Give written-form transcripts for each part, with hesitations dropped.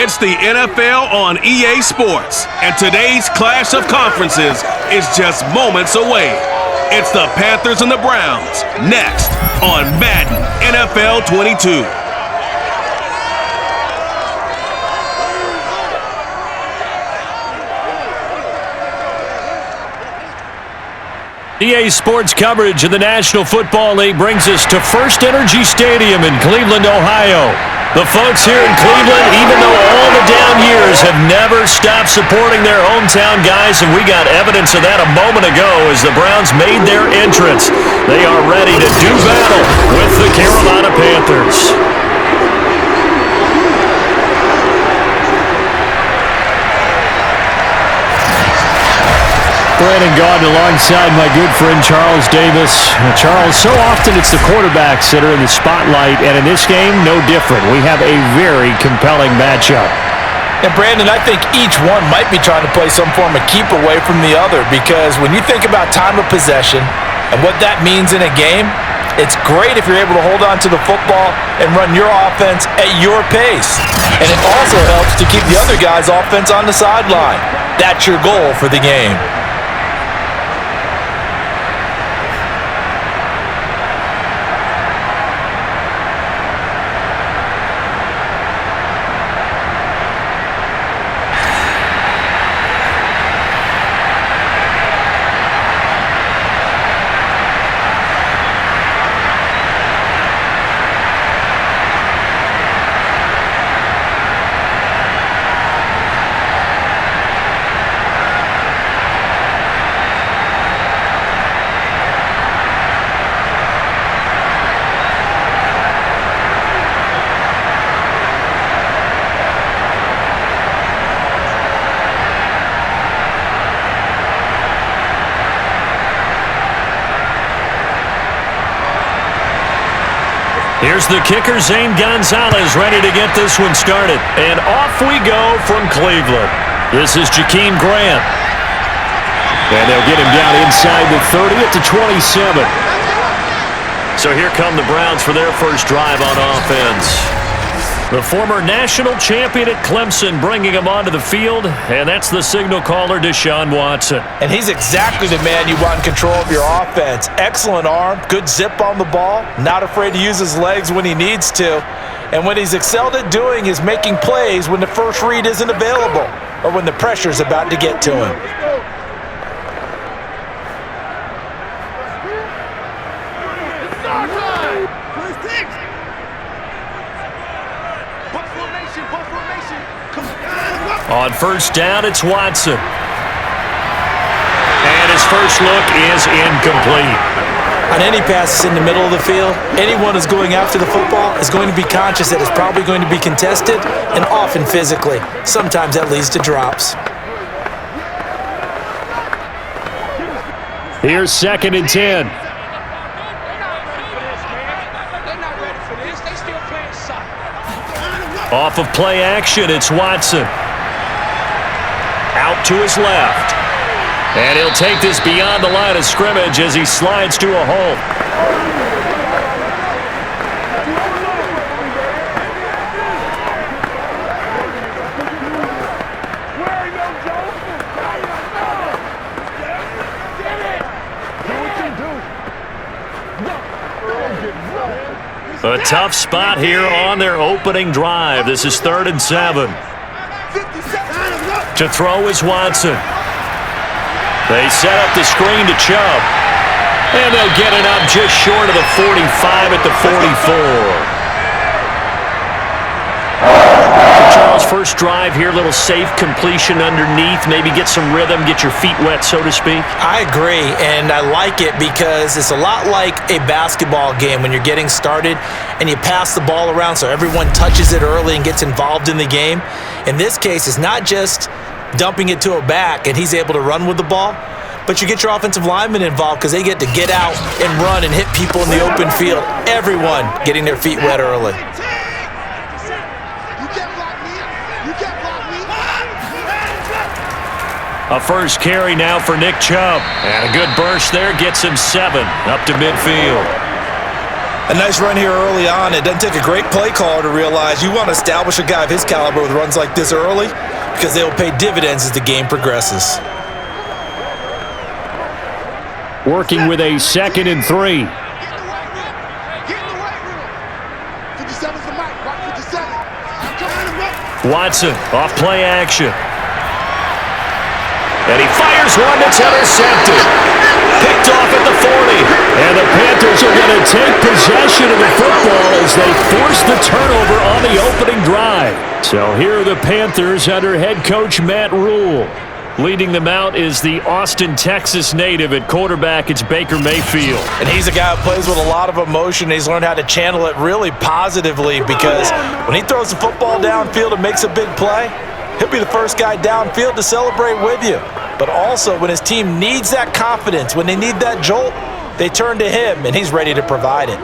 It's the NFL on EA Sports, and today's clash of conferences is just moments away. It's the Panthers and the Browns, next on Madden NFL 22. EA Sports coverage of the National Football League brings us to First Energy Stadium in Cleveland, Ohio. The folks here in Cleveland, even though all the down years, have never stopped supporting their hometown guys, and we got evidence of that a moment ago as the Browns made their entrance. They are ready to do battle with the Carolina Panthers. Brandon Gaudin alongside my good friend Charles Davis. Charles, so often it's the quarterbacks that are in the spotlight, and in this game, no different. We have a very compelling matchup. And Brandon, I think each one might be trying to play some form of keep away from the other, because when you think about time of possession and what that means in a game, it's great if you're able to hold on to the football and run your offense at your pace. And it also helps to keep the other guy's offense on the sideline. That's your goal for the game. Here's the kicker, Zane Gonzalez, ready to get this one started. And off we go from Cleveland. This is Jakeem Grant. And they'll get him down inside the 30 at the 27. So here come the Browns for their first drive on offense. The former national champion at Clemson bringing him onto the field, and that's the signal caller, Deshaun Watson. And he's exactly the man you want in control of your offense. Excellent arm, good zip on the ball, not afraid to use his legs when he needs to. And what he's excelled at doing is making plays when the first read isn't available or when the pressure's about to get to him. On first down, it's Watson. And his first look is incomplete. On any passes in the middle of the field, anyone who's going after the football is going to be conscious that it's probably going to be contested, and often physically. Sometimes that leads to drops. Here's 2nd and 10. Off of play action, it's Watson. Out to his left. And he'll take this beyond the line of scrimmage as he slides to a hole. A tough spot here on their opening drive. This is 3rd and 7. To throw is Watson. They set up the screen to Chubb. And they'll get it up just short of the 45 at the 44. Charles, first drive here, little safe completion underneath. Maybe get some rhythm, get your feet wet, so to speak. I agree, and I like it because it's a lot like a basketball game when you're getting started and you pass the ball around so everyone touches it early and gets involved in the game. In this case, it's not just dumping it to a back and he's able to run with the ball, but you get your offensive linemen involved because they get to get out and run and hit people in the open field. Everyone getting their feet wet early. A first carry now for Nick Chubb. And a good burst there gets him 7 up to midfield. A nice run here early on. It doesn't take a great play caller to realize you want to establish a guy of his caliber with runs like this early because they will pay dividends as the game progresses. Working with a 2nd and 3. Watson off play action. And he fires one that's intercepted. Picked off at the 40. And the Panthers are going to take possession of the football as they force the turnover on the opening drive. So here are the Panthers under head coach Matt Rule. Leading them out is the Austin, Texas native. At quarterback, it's Baker Mayfield. And he's a guy who plays with a lot of emotion. He's learned how to channel it really positively because when he throws the football downfield and makes a big play, he'll be the first guy downfield to celebrate with you. But also, when his team needs that confidence, when they need that jolt, they turn to him, and he's ready to provide it.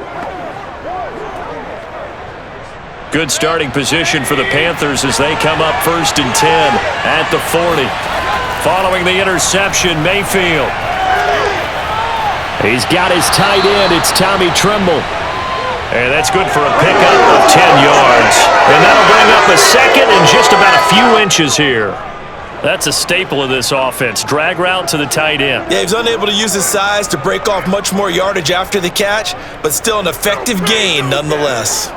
Good starting position for the Panthers as they come up 1st and 10 at the 40. Following the interception, Mayfield. He's got his tight end. It's Tommy Tremble. And that's good for a pickup of 10 yards. And that'll bring up a 2nd and just about a few inches here. That's a staple of this offense. Drag route to the tight end. Yeah, he's unable to use his size to break off much more yardage after the catch, but still an effective gain nonetheless.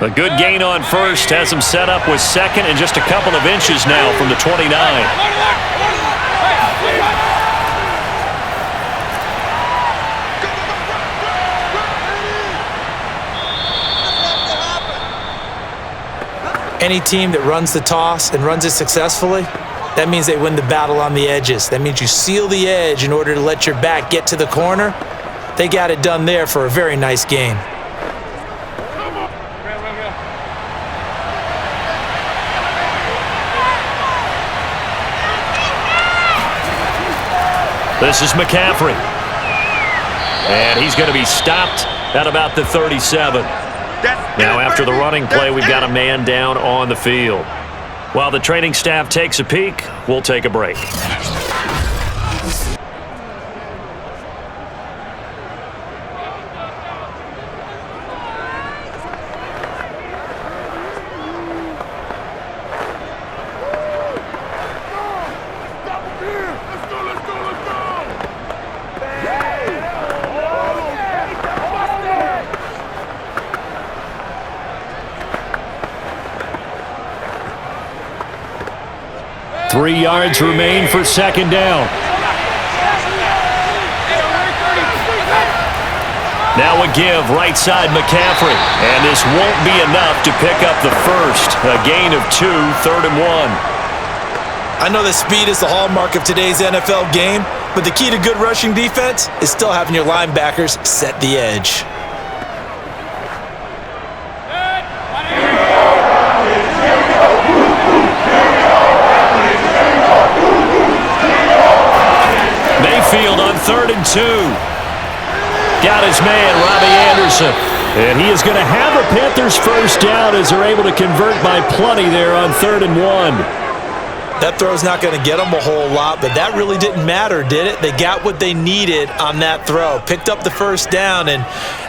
A good gain on 1st has him set up with 2nd and just a couple of inches now from the 29. Any team that runs the toss and runs it successfully, that means they win the battle on the edges. That means you seal the edge in order to let your back get to the corner. They got it done there for a very nice game. This is McCaffrey. And he's going to be stopped at about the 37. Now after the running play, we've got a man down on the field. While the training staff takes a peek, we'll take a break. Three yards remain for 2nd down. Now a give right side McCaffrey. And this won't be enough to pick up the 1st. A gain of 2, 3rd and 1. I know that speed is the hallmark of today's NFL game, but the key to good rushing defense is still having your linebackers set the edge. Mayfield on 3rd and 2. Got his man, Robbie Anderson. And he is going to have a Panthers 1st down as they're able to convert by plenty there on 3rd and 1. That throw's not going to get them a whole lot, but that really didn't matter, did it? They got what they needed on that throw. Picked up the 1st down, and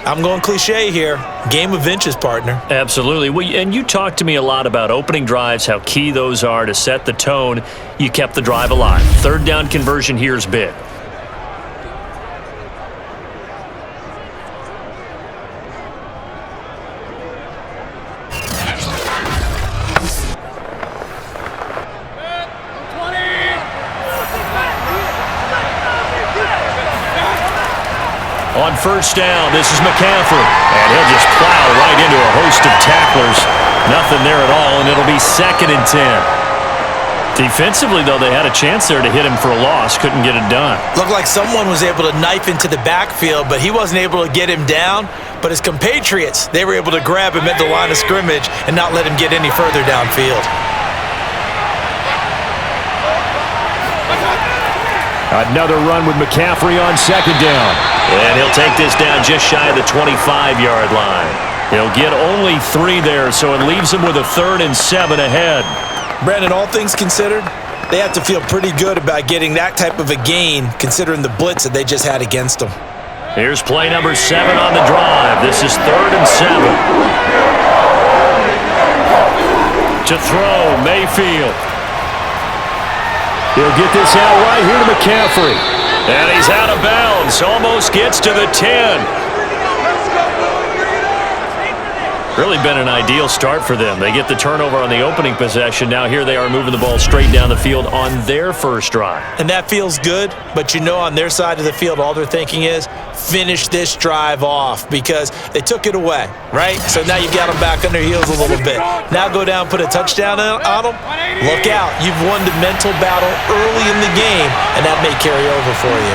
I'm going cliche here. Game of inches, partner. Absolutely. Well, and you talked to me a lot about opening drives, how key those are to set the tone. You kept the drive alive. 3rd down conversion here is big. On 1st down, this is McCaffrey. And he'll just plow right into a host of tacklers. Nothing there at all, and it'll be 2nd and 10. Defensively, though, they had a chance there to hit him for a loss. Couldn't get it done. Looked like someone was able to knife into the backfield, but he wasn't able to get him down. But his compatriots, they were able to grab him at the line of scrimmage and not let him get any further downfield. Another run with McCaffrey on 2nd down. And he'll take this down just shy of the 25-yard line. He'll get only 3 there, so it leaves him with a 3rd and 7 ahead. Brandon, all things considered, they have to feel pretty good about getting that type of a gain considering the blitz that they just had against them. Here's play number 7 on the drive. This is 3rd and 7. To throw, Mayfield. He'll get this out right here to McCaffrey. And he's out of bounds. Almost gets to the 10. Really been an ideal start for them. They get the turnover on the opening possession. Now here they are moving the ball straight down the field on their first drive. And that feels good, but you know on their side of the field all they're thinking is finish this drive off because they took it away, right? So now you've got them back on their heels a little bit. Now go down, put a touchdown on them. Look out. You've won the mental battle early in the game, and that may carry over for you.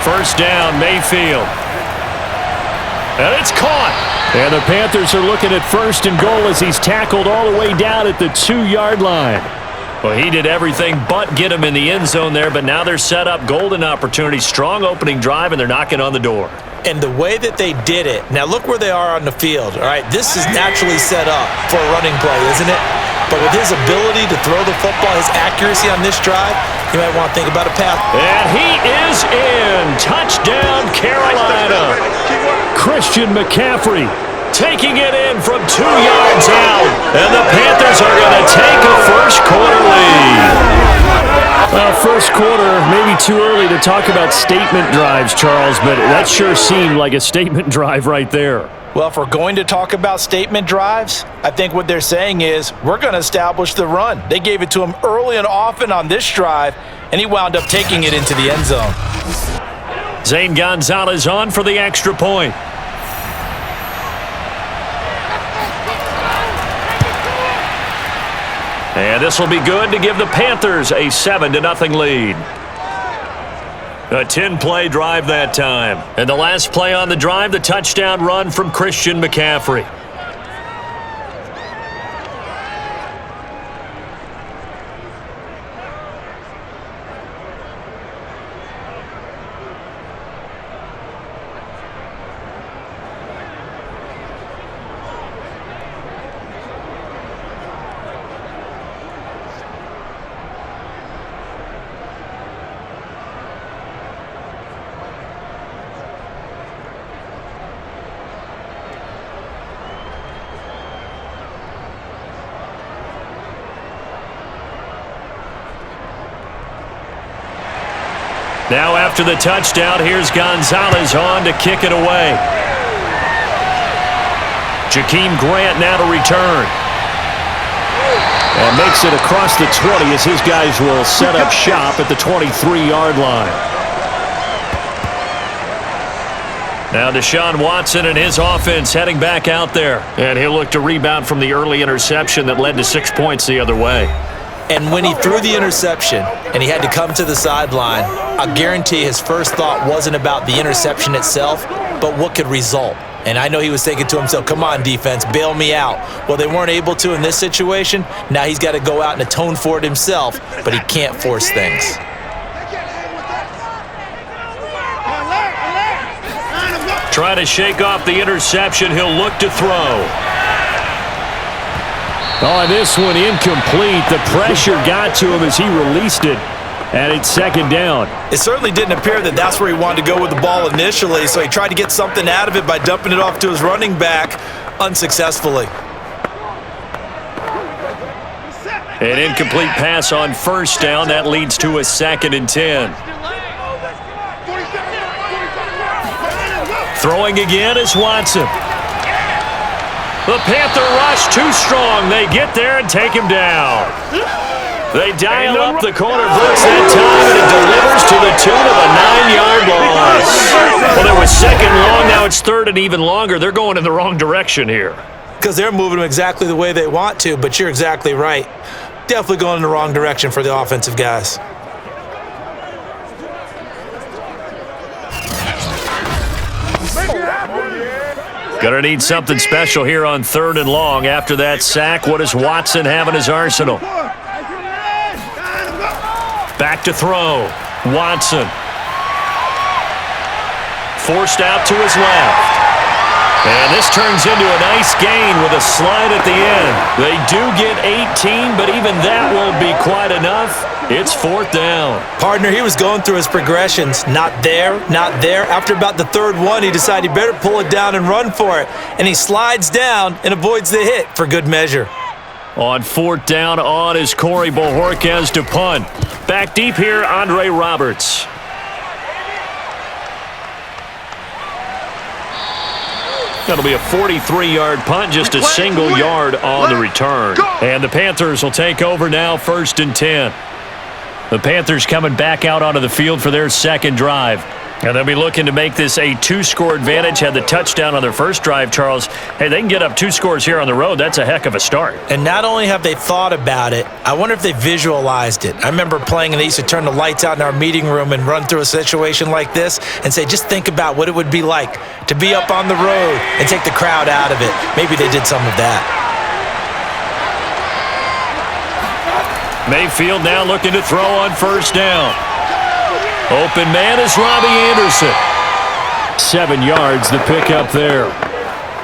First down, Mayfield. And it's caught. And the Panthers are looking at 1st and goal as he's tackled all the way down at the 2-yard line. Well, he did everything but get him in the end zone there, but now they're set up. Golden opportunity, strong opening drive, and they're knocking on the door. And the way that they did it, now look where they are on the field, all right? This is naturally set up for a running play, isn't it? But with his ability to throw the football, his accuracy on this drive, you might want to think about a pass. And he is in. Touchdown, Carolina. Christian McCaffrey taking it in from 2 yards out. And the Panthers are going to take a first-quarter lead. Well, first quarter, maybe too early to talk about statement drives, Charles, but that sure seemed like a statement drive right there. Well, if we're going to talk about statement drives, I think what they're saying is we're going to establish the run. They gave it to him early and often on this drive, and he wound up taking it into the end zone. Zane Gonzalez on for the extra point. And this will be good to give the Panthers a 7-0 lead. A 10-play drive that time. And the last play on the drive, the touchdown run from Christian McCaffrey. Now after the touchdown, here's Gonzalez on to kick it away. Jakeem Grant now to return. And makes it across the 20 as his guys will set up shop at the 23-yard line. Now Deshaun Watson and his offense heading back out there. And he'll look to rebound from the early interception that led to 6 points the other way. And when he threw the interception and he had to come to the sideline, I guarantee his first thought wasn't about the interception itself, but what could result. And I know he was thinking to himself, come on, defense, bail me out. Well, they weren't able to in this situation. Now he's got to go out and atone for it himself, but he can't force things. Trying to shake off the interception. He'll look to throw. Oh, this one incomplete. The pressure got to him as he released it. And it's second down. It certainly didn't appear that that's where he wanted to go with the ball initially, so he tried to get something out of it by dumping it off to his running back unsuccessfully. An incomplete pass on first down. That leads to a 2nd and 10. Throwing again is Watson. The Panther rush too strong. They get there and take him down. They dial up the corner blitz that time, and it delivers to the tune of a 9-yard loss. Well, there was 2nd long. Now it's 3rd and even longer. They're going in the wrong direction here. Because they're moving them exactly the way they want to, but you're exactly right. Definitely going in the wrong direction for the offensive guys. Gonna need something special here on 3rd and long. After that sack, what does Watson have in his arsenal? Back to throw. Watson. Forced out to his left. And this turns into a nice gain with a slide at the end. They do get 18, but even that won't be quite enough. It's 4th down. Partner, he was going through his progressions. Not there, not there. After about the 3rd one, he decided he better pull it down and run for it. And he slides down and avoids the hit for good measure. On 4th down, on is Corey Bojorquez to punt. Back deep here, Andre Roberts. That'll be a 43-yard punt, just a single yard on the return. And the Panthers will take over now, 1st and 10. The Panthers coming back out onto the field for their second drive. And they'll be looking to make this a 2-score advantage. Had the touchdown on their first drive, Charles. Hey, they can get up 2 scores here on the road. That's a heck of a start. And not only have they thought about it, I wonder if they visualized it. I remember playing and they used to turn the lights out in our meeting room and run through a situation like this and say, just think about what it would be like to be up on the road and take the crowd out of it. Maybe they did some of that. Mayfield now looking to throw on 1st down. Open man is Robbie Anderson. 7 yards the pick up there.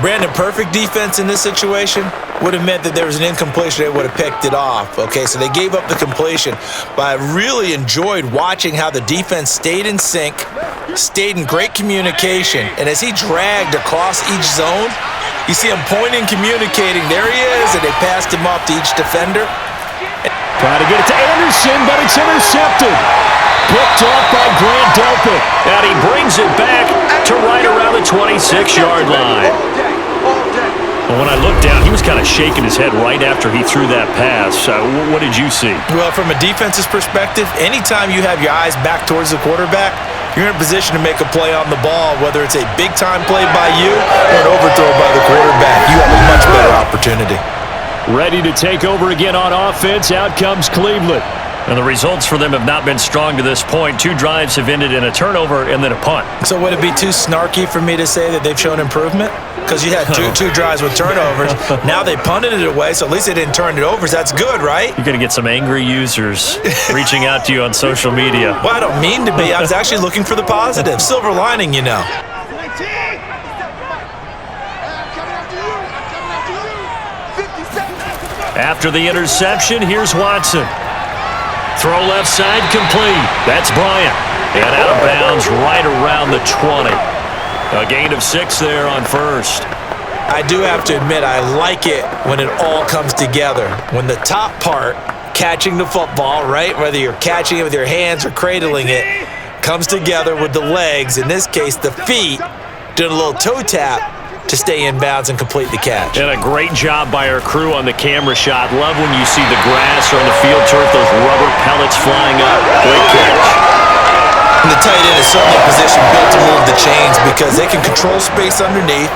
Brandon, perfect defense in this situation would have meant that there was an incompletion. They would have picked it off. Okay, so they gave up the completion. But I really enjoyed watching how the defense stayed in sync, stayed in great communication. And as he dragged across each zone, you see him pointing, communicating. There he is, and they passed him off to each defender. Trying to get it to Anderson, but it's intercepted. Picked off by Grant Delpit. And he brings it back to right around the 26-yard line. Well, when I looked down, he was kind of shaking his head right after he threw that pass. What did you see? Well, from a defense's perspective, anytime you have your eyes back towards the quarterback, you're in a position to make a play on the ball, whether it's a big-time play by you or an overthrow by the quarterback. You have a much better opportunity. Ready to take over again on offense. Out comes Cleveland. And the results for them have not been strong to this point. 2 drives have ended in a turnover and then a punt. So would it be too snarky for me to say that they've shown improvement? Because you had two drives with turnovers. Now they punted it away, so at least they didn't turn it over. So that's good, right? You're going to get some angry users reaching out to you on social media. Well, I don't mean to be. I was actually looking for the positive. Silver lining, you know. After the interception, here's Watson. Throw left side complete. That's Bryant. And out of bounds right around the 20. A gain of 6 there on 1st. I do have to admit, I like it when it all comes together. When the top part, catching the football, right, whether you're catching it with your hands or cradling it, comes together with the legs, in this case the feet, doing a little toe tap to stay in bounds and complete the catch. And a great job by our crew on the camera shot. Love when you see the grass or on the field turf, those rubber pellets flying up. Great catch. And the tight end is certainly a position built to move the chains because they can control space underneath.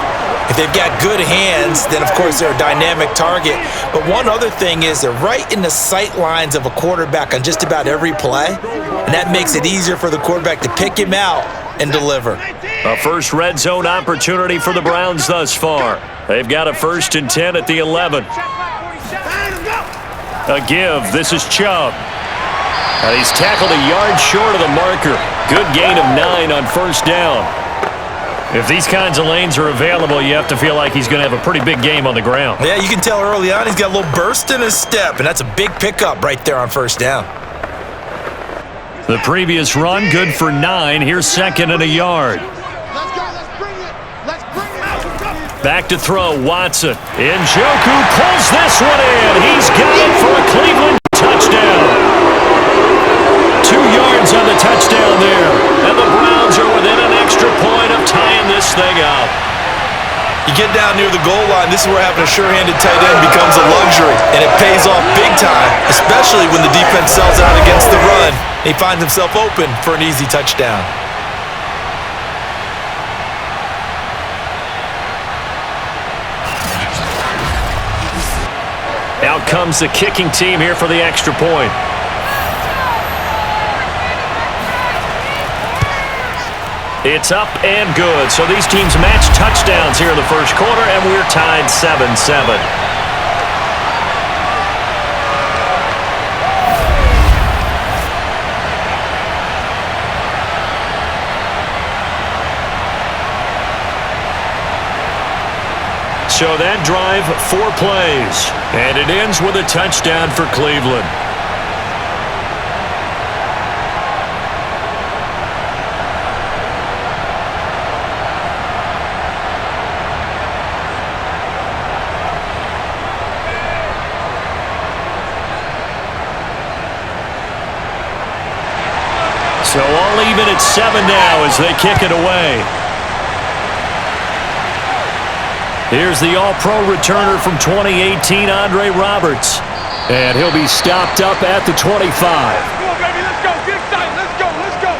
If they've got good hands, then of course they're a dynamic target. But one other thing is they're right in the sight lines of a quarterback on just about every play. And that makes it easier for the quarterback to pick him out and deliver. A first red zone opportunity for the Browns thus far. They've got a 1st and 10 at the 11. A give. This is Chubb. And he's tackled a yard short of the marker. Good gain of 9 on 1st down. If these kinds of lanes are available, you have to feel like he's going to have a pretty big game on the ground. Yeah, you can tell early on he's got a little burst in his step, and that's a big pickup right there on 1st down. The previous run, good for 9. Here's 2nd and a yard. Back to throw, Watson. Njoku pulls this one in. He's got it for a Cleveland touchdown. 2 yards on the touchdown there. And the Browns are within an extra point of tying this thing up. You get down near the goal line, this is where having a sure-handed tight end becomes a luxury. And it pays off big time, especially when the defense sells out against the run. He finds himself open for an easy touchdown. Out comes the kicking team here for the extra point. It's up and good. So these teams match touchdowns here in the first quarter, and we're tied 7-7. So that drive, 4 plays. And it ends with a touchdown for Cleveland. So all even at 7 now as they kick it away. Here's the All-Pro returner from 2018, Andre Roberts. And he'll be stopped up at the 25. Come on, baby, let's go. Get excited. Let's go. Let's go.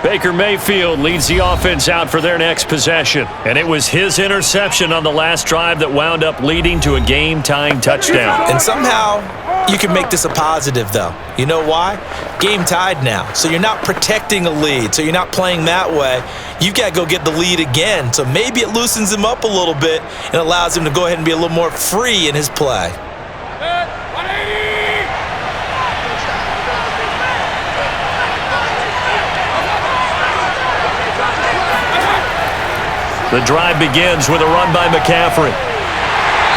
Baker Mayfield leads the offense out for their next possession. And it was his interception on the last drive that wound up leading to a game-tying touchdown. And somehow you can make this a positive, though. You know why? Game tied now. So you're not protecting a lead. So you're not playing that way. You've got to go get the lead again. So maybe it loosens him up a little bit and allows him to go ahead and be a little more free in his play. The drive begins with a run by McCaffrey.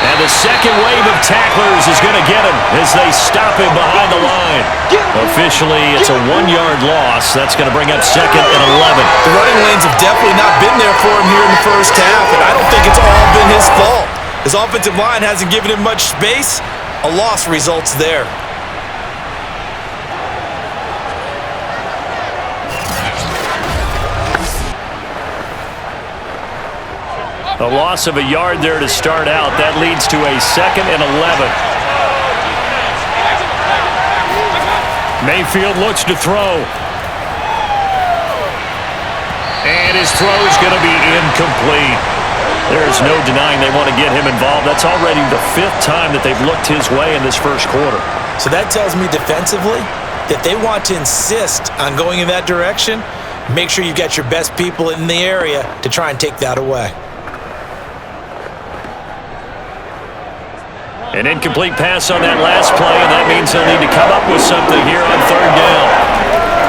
And the second wave of tacklers is going to get him as they stop him behind the line. Officially, it's a 1-yard loss. That's going to bring up 2nd and 11. The running lanes have definitely not been there for him here in the first half, and I don't think it's all been his fault. His offensive line hasn't given him much space. A loss results there. A loss of a yard there to start out. That leads to a 2nd and 11. Mayfield looks to throw. And his throw is going to be incomplete. There's no denying they want to get him involved. That's already the 5th time that they've looked his way in this first quarter. So that tells me defensively that they want to insist on going in that direction. Make sure you've got your best people in the area to try and take that away. An incomplete pass on that last play, and that means they'll need to come up with something here on 3rd down.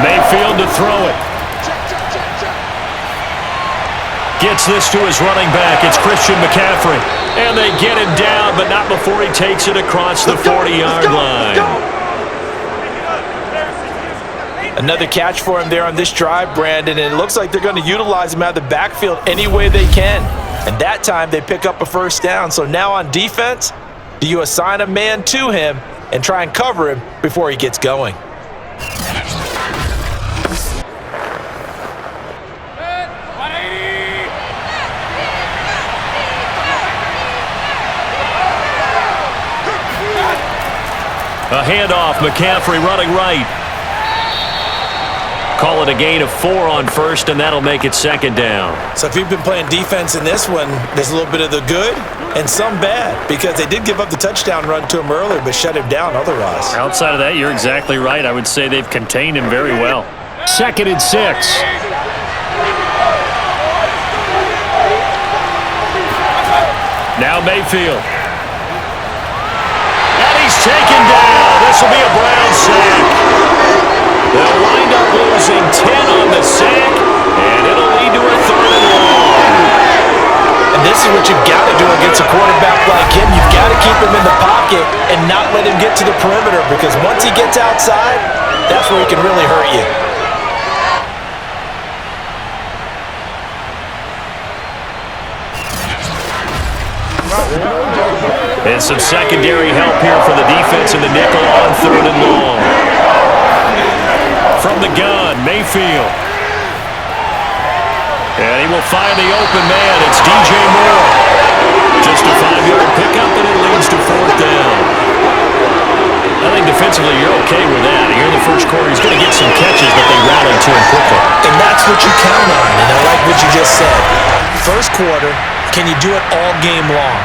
Mayfield to throw it. Gets this to his running back. It's Christian McCaffrey. And they get him down, but not before he takes it across the 40-yard line. Another catch for him there on this drive, Brandon, and it looks like they're going to utilize him out of the backfield any way they can. And that time they pick up a 1st down. So now on defense, do you assign a man to him and try and cover him before he gets going? A handoff, McCaffrey running right. Call it a gain of 4 on 1st, and that'll make it 2nd down. So if you've been playing defense in this one, there's a little bit of the good and some bad, because they did give up the touchdown run to him earlier, but shut him down otherwise. Outside of that, you're exactly right. I would say they've contained him very well. 2nd and 6. Now Mayfield. And he's taken down. This will be a Brown sack. They'll wind up losing 10 on the sack, and it'll lead to a 3rd and long. And this is what you've got to do against a quarterback like him. You've got to keep him in the pocket and not let him get to the perimeter, because once he gets outside, that's where he can really hurt you. And some secondary help here for the defense in the nickel on 3rd and long. From the gun, Mayfield. And he will find the open man. It's DJ Moore. Just a 5-yard pickup, and it leads to 4th down. I think defensively you're okay with that. Here in the first quarter, he's going to get some catches, but they rally to him quickly. And that's what you count on, and I like what you just said. First quarter, can you do it all game long?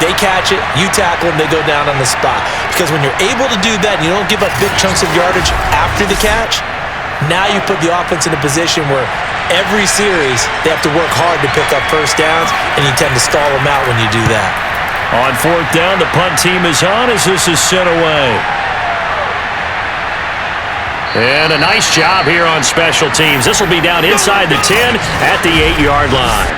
They catch it, you tackle them, they go down on the spot. Because when you're able to do that and you don't give up big chunks of yardage after the catch, now you put the offense in a position where every series they have to work hard to pick up 1st downs, and you tend to stall them out when you do that. On 4th down, the punt team is on as this is sent away. And a nice job here on special teams. This will be down inside the 10 at the 8-yard line.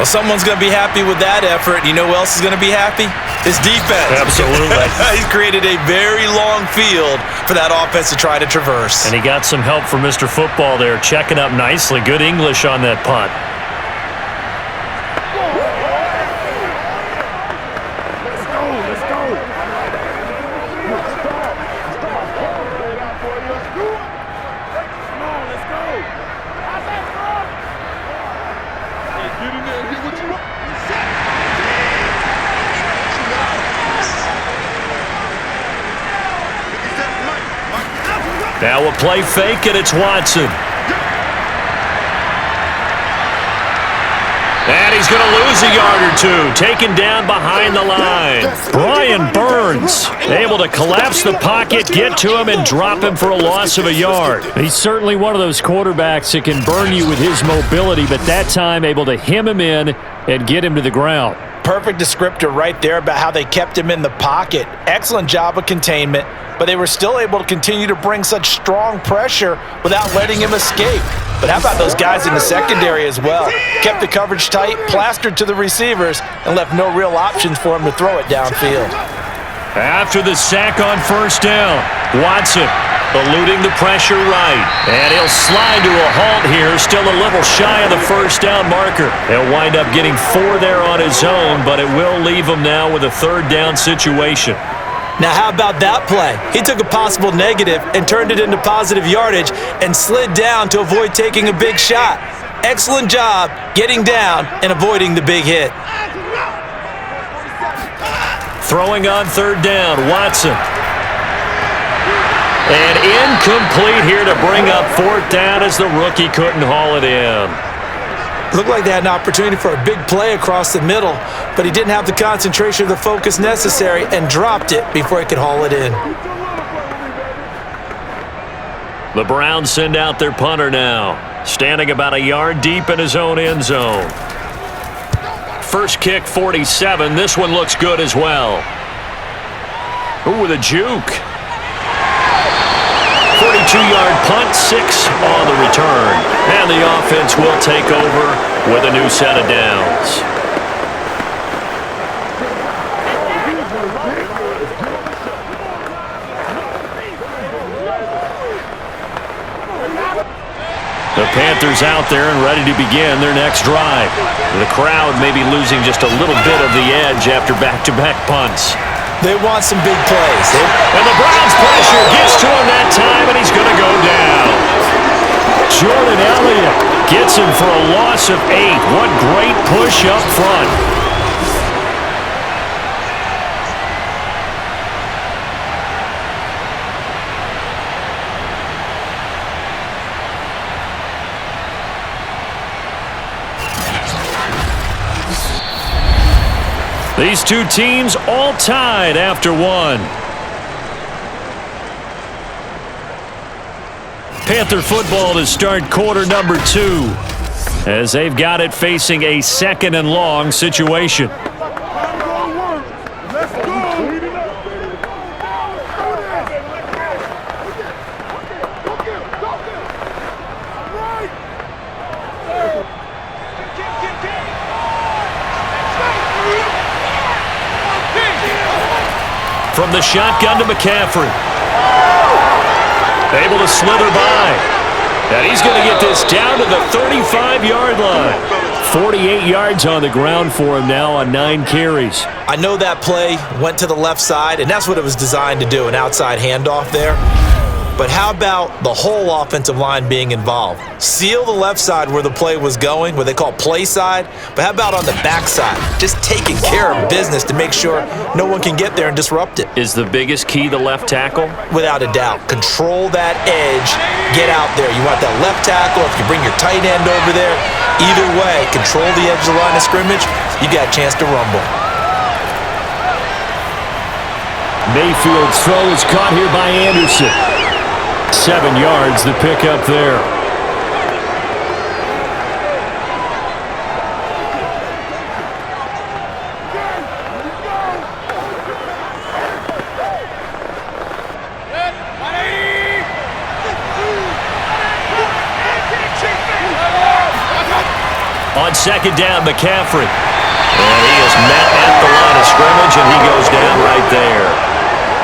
Well, someone's going to be happy with that effort. You know who else is going to be happy? His defense. Absolutely. He's created a very long field for that offense to try to traverse. And he got some help from Mr. Football there, checking up nicely. Good English on that punt. Now a play fake, and it's Watson. And he's going to lose a yard or two, taken down behind the line. Brian Burns able to collapse the pocket, get to him, and drop him for a loss of a yard. He's certainly one of those quarterbacks that can burn you with his mobility, but that time able to hem him in and get him to the ground. Perfect descriptor right there about how they kept him in the pocket. Excellent job of containment, but they were still able to continue to bring such strong pressure without letting him escape. But how about those guys in the secondary as well? Kept the coverage tight, plastered to the receivers, and left no real options for him to throw it downfield. After the sack on first down, Watson eluding the pressure right. And he'll slide to a halt here, still a little shy of the first down marker. He'll wind up getting 4 there on his own, but it will leave him now with a third down situation. Now, how about that play? He took a possible negative and turned it into positive yardage and slid down to avoid taking a big shot. Excellent job getting down and avoiding the big hit. Throwing on third down, Watson. And incomplete here to bring up fourth down as the rookie couldn't haul it in. Looked like they had an opportunity for a big play across the middle, but he didn't have the concentration or the focus necessary and dropped it before he could haul it in. The Browns send out their punter now, standing about a yard deep in his own end zone. First kick, 47. This one looks good as well. Ooh, with a juke. 42-yard punt, 6 on the return. And the offense will take over with a new set of downs. The Panthers out there and ready to begin their next drive. The crowd may be losing just a little bit of the edge after back-to-back punts. They want some big plays. And the Browns' pressure gets to him that time, and he's going to go down. Jordan Elliott gets him for a loss of 8. What great push up front. These two teams all tied after one. Panther football to start quarter number 2 as they've got it facing a second and long situation. From the shotgun to McCaffrey. Able to slither by. And he's going to get this down to the 35-yard line. 48 yards on the ground for him now on 9 carries. I know that play went to the left side, and that's what it was designed to do, an outside handoff there. But how about the whole offensive line being involved? Seal the left side where the play was going, what they call play side. But how about on the back side? Just taking care of business to make sure no one can get there and disrupt it. Is the biggest key the left tackle? Without a doubt. Control that edge. Get out there. You want that left tackle. If you bring your tight end over there, either way, control the edge of the line of scrimmage, you got a chance to rumble. Mayfield's throw is caught here by Anderson. 7 yards, the pickup there. On second down, McCaffrey. And he is met at the line of scrimmage, and he goes down right there.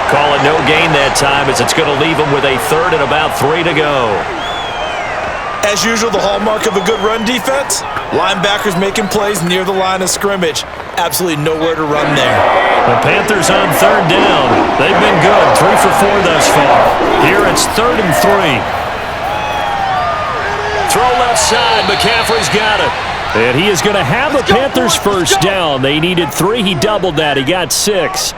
Call it no gain that time, as it's going to leave him with a third and about 3 to go. As usual, the hallmark of a good run defense, linebackers making plays near the line of scrimmage. Absolutely nowhere to run there. The Panthers on third down. They've been good, 3 for 4 thus far. Here it's 3rd and 3. Throw left side, McCaffrey's got it. And he is going to have the Panthers first down. They needed 3, he doubled that, he got 6.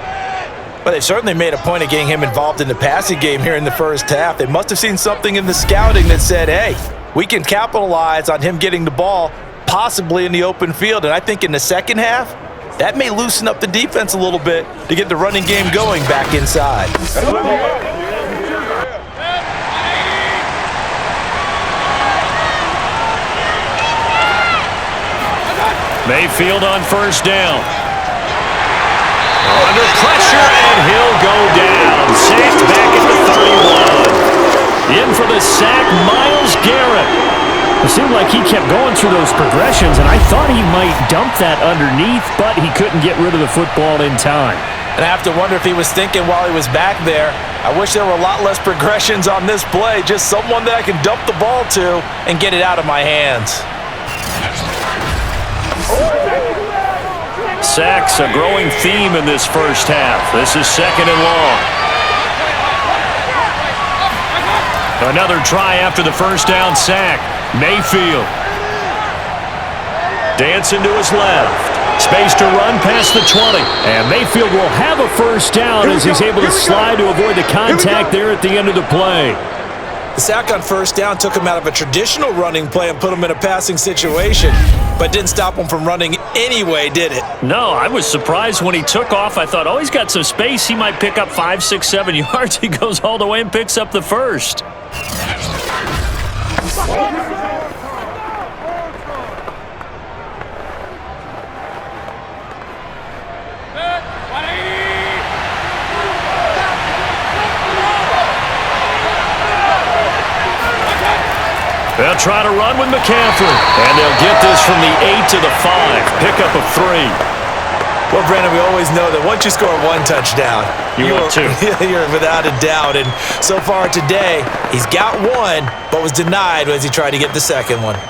But they certainly made a point of getting him involved in the passing game here in the first half. They must have seen something in the scouting that said, hey, we can capitalize on him getting the ball possibly in the open field. And I think in the second half, that may loosen up the defense a little bit to get the running game going back inside. Mayfield on first down. Under pressure, and he'll go down. Sacked back at the 31. In for the sack, Myles Garrett. It seemed like he kept going through those progressions, and I thought he might dump that underneath, but he couldn't get rid of the football in time. And I have to wonder if he was thinking while he was back there, I wish there were a lot less progressions on this play, just someone that I can dump the ball to and get it out of my hands. Sacks, a growing theme in this first half. This is 2nd and long. Another try after the first down sack. Mayfield. Dancing to his left. Space to run past the 20. And Mayfield will have a first down as he's able to slide to avoid the contact there at the end of the play. The sack on first down took him out of a traditional running play and put him in a passing situation, but didn't stop him from running anyway, did it? No, I was surprised when he took off. I thought, oh, he's got some space. He might pick up 5, 6, 7 yards. He goes all the way and picks up the first. They'll try to run with McCaffrey. And they'll get this from the 8 to the 5. Pickup of 3. Well, Brandon, we always know that once you score 1 touchdown, you're 2. You're without a doubt. And so far today, he's got 1, but was denied as he tried to get the second one.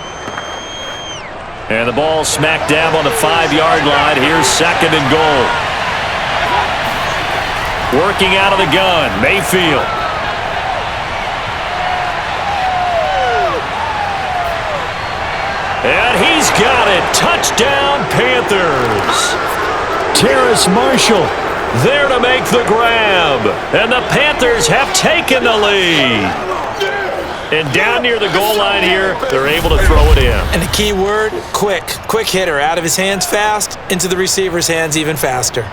And the ball smack dab on the 5-yard line. Here's 2nd and goal. Working out of the gun, Mayfield. And he's got it. Touchdown, Panthers. Terrace Marshall there to make the grab. And the Panthers have taken the lead. And down near the goal line here, they're able to throw it in. And the key word, quick. Quick hitter. Out of his hands fast, into the receiver's hands even faster.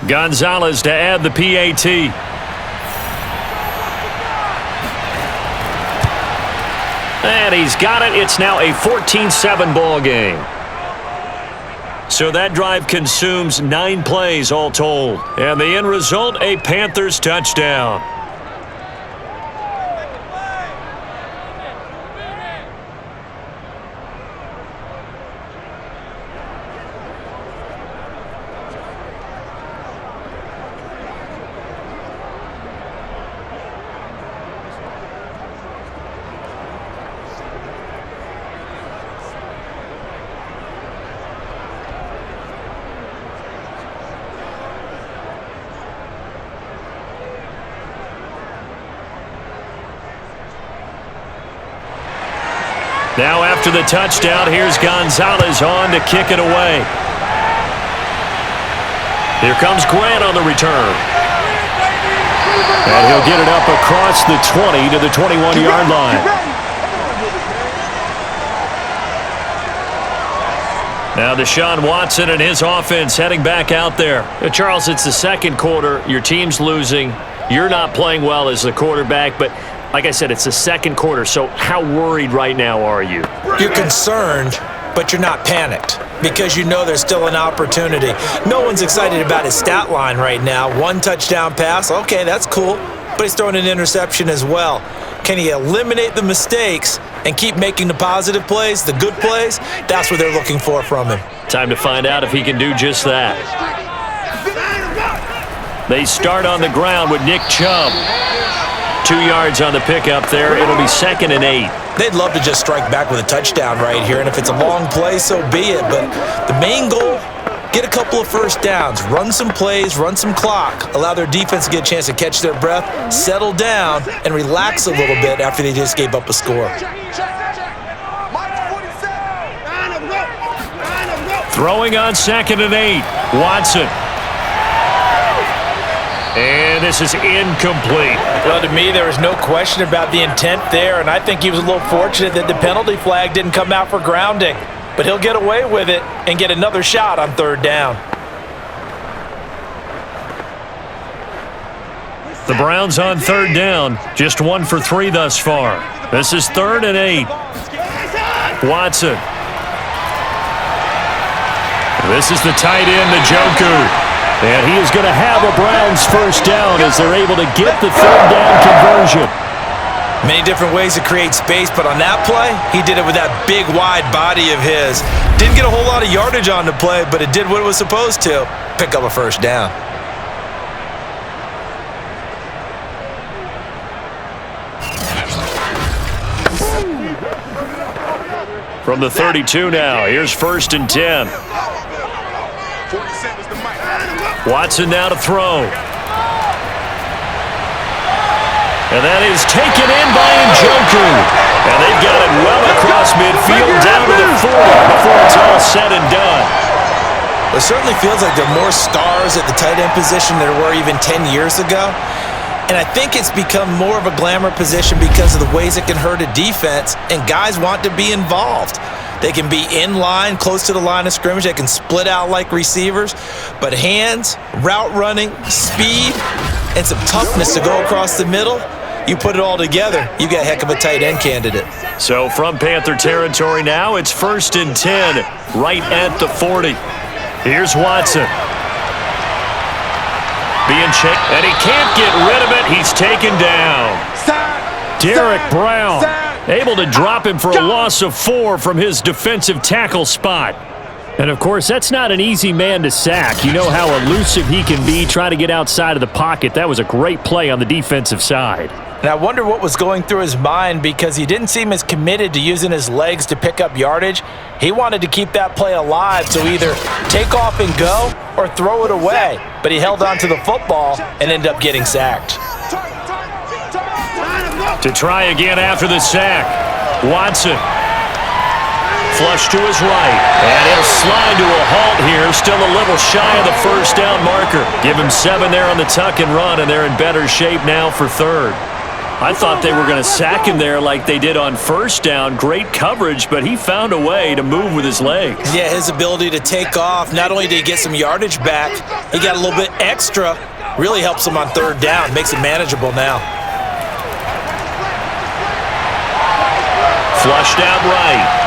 Gonzalez to add the PAT. And he's got it. It's now a 14-7 ball game. So that drive consumes 9 plays all told. And the end result, a Panthers touchdown. Now after the touchdown, here's Gonzalez on to kick it away. Here comes Grant on the return. And he'll get it up across the 20 to the 21-yard line. Now Deshaun Watson and his offense heading back out there. Charles, it's the second quarter. Your team's losing. You're not playing well as the quarterback, but like I said, it's the second quarter, so how worried right now are you? You're concerned, but you're not panicked. because you know there's still an opportunity. No one's excited about his stat line right now. 1 touchdown pass, okay, that's cool, but he's throwing an interception as well. Can he eliminate the mistakes and keep making the positive plays, the good plays? That's what they're looking for from him. Time to find out if he can do just that. They start on the ground with Nick Chubb. 2 yards on the pickup there. It'll be 2nd and 8. They'd love to just strike back with a touchdown right here, and if it's a long play, so be it. But the main goal, get a couple of first downs, run some plays, run some clock, allow their defense to get a chance to catch their breath, settle down, and relax a little bit after they just gave up a score. Throwing on 2nd and 8. Watson. And this is incomplete. Well, to me, there was no question about the intent there, and I think he was a little fortunate that the penalty flag didn't come out for grounding. But he'll get away with it and get another shot on 3rd down. The Browns on 3rd down, just 1 for 3 thus far. This is 3rd and 8. Watson. This is the tight end, Njoku. And he is going to have a Browns first down as they're able to get the 3rd down conversion. Many different ways to create space, but on that play, he did it with that big, wide body of his. Didn't get a whole lot of yardage on the play, but it did what it was supposed to. Pick up a first down. From the 32 now, here's 1st and 10. Watson now to throw. And that is taken in by Njoku. And they've got it well across midfield down to the 40 before it's all said and done. It certainly feels like there are more stars at the tight end position than there were even 10 years ago. And I think it's become more of a glamour position because of the ways it can hurt a defense, and guys want to be involved. They can be in line, close to the line of scrimmage. They can split out like receivers. But hands, route running, speed, and some toughness to go across the middle, you put it all together, you got a heck of a tight end candidate. So from Panther territory now, it's 1st and 10, right at the 40. Here's Watson. Being checked, and he can't get rid of it. He's taken down. Derek Brown able to drop him for a loss of 4 from his defensive tackle spot. And, of course, that's not an easy man to sack. You know how elusive he can be, try to get outside of the pocket. That was a great play on the defensive side. And I wonder what was going through his mind, because he didn't seem as committed to using his legs to pick up yardage. He wanted to keep that play alive, so either take off and go or throw it away. But he held on to the football and ended up getting sacked. To try again after the sack, Watson. Flush to his right, and he'll slide to a halt here, still a little shy of the first down marker. Give him 7 there on the tuck and run, and they're in better shape now for 3rd. I thought they were going to sack him there like they did on 1st down. Great coverage, but he found a way to move with his legs. Yeah, his ability to take off, not only did he get some yardage back, he got a little bit extra. Really helps him on 3rd down, makes it manageable now. Flushed out right.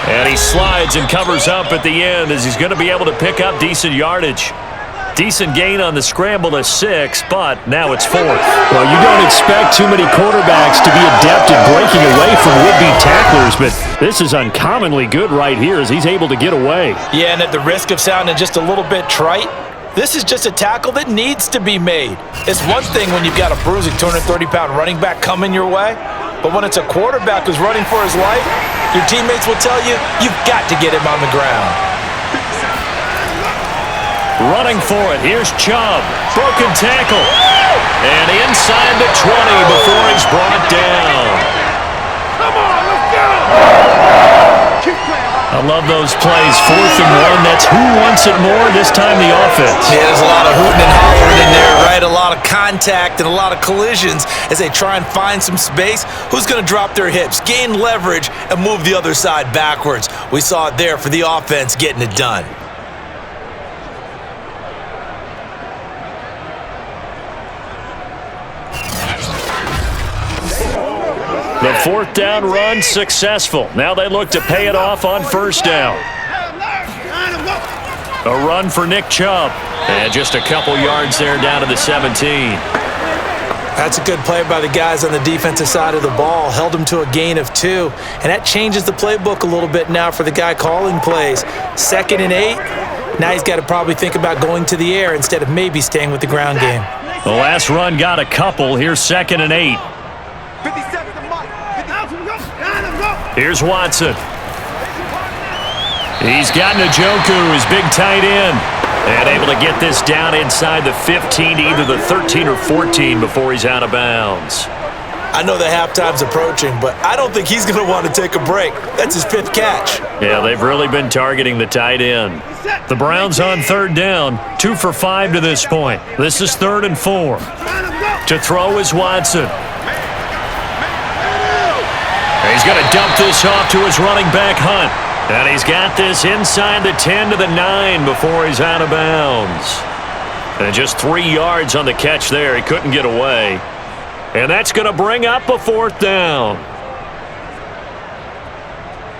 And he slides and covers up at the end as he's going to be able to pick up decent yardage. Decent gain on the scramble to 6, but now it's 4th. Well, you don't expect too many quarterbacks to be adept at breaking away from would-be tacklers, but this is uncommonly good right here as he's able to get away. Yeah, and at the risk of sounding just a little bit trite, this is just a tackle that needs to be made. It's one thing when you've got a bruising 230-pound running back coming your way, but when it's a quarterback who's running for his life, your teammates will tell you, you've got to get him on the ground. Running for it, here's Chubb. Broken tackle. And inside the 20 before he's brought down. Come on, let's go! I love those plays. 4th and 1. That's who wants it more, this time the offense. Yeah, there's a lot of hooting and hollering in there, right? A lot of contact and a lot of collisions as they try and find some space. Who's going to drop their hips, gain leverage, and move the other side backwards? We saw it there for the offense getting it done. The 4th down run successful. Now they look to pay it off on 1st down. A run for Nick Chubb. And just a couple yards there down to the 17. That's a good play by the guys on the defensive side of the ball. Held him to a gain of 2. And that changes the playbook a little bit now for the guy calling plays. 2nd and 8. Now he's got to probably think about going to the air instead of maybe staying with the ground game. The last run got a couple. Here's 2nd and 8. Here's Watson. He's got Njoku, his big tight end. And able to get this down inside the 15 to either the 13 or 14 before he's out of bounds. I know the halftime's approaching, but I don't think he's going to want to take a break. That's his 5th catch. Yeah, they've really been targeting the tight end. The Browns on 3rd down, 2 for 5 to this point. This is 3rd and 4. To throw is Watson. He's going to dump this off to his running back, Hunt. And he's got this inside the 10 to the 9 before he's out of bounds. And just 3 yards on the catch there. He couldn't get away. And that's going to bring up a 4th down.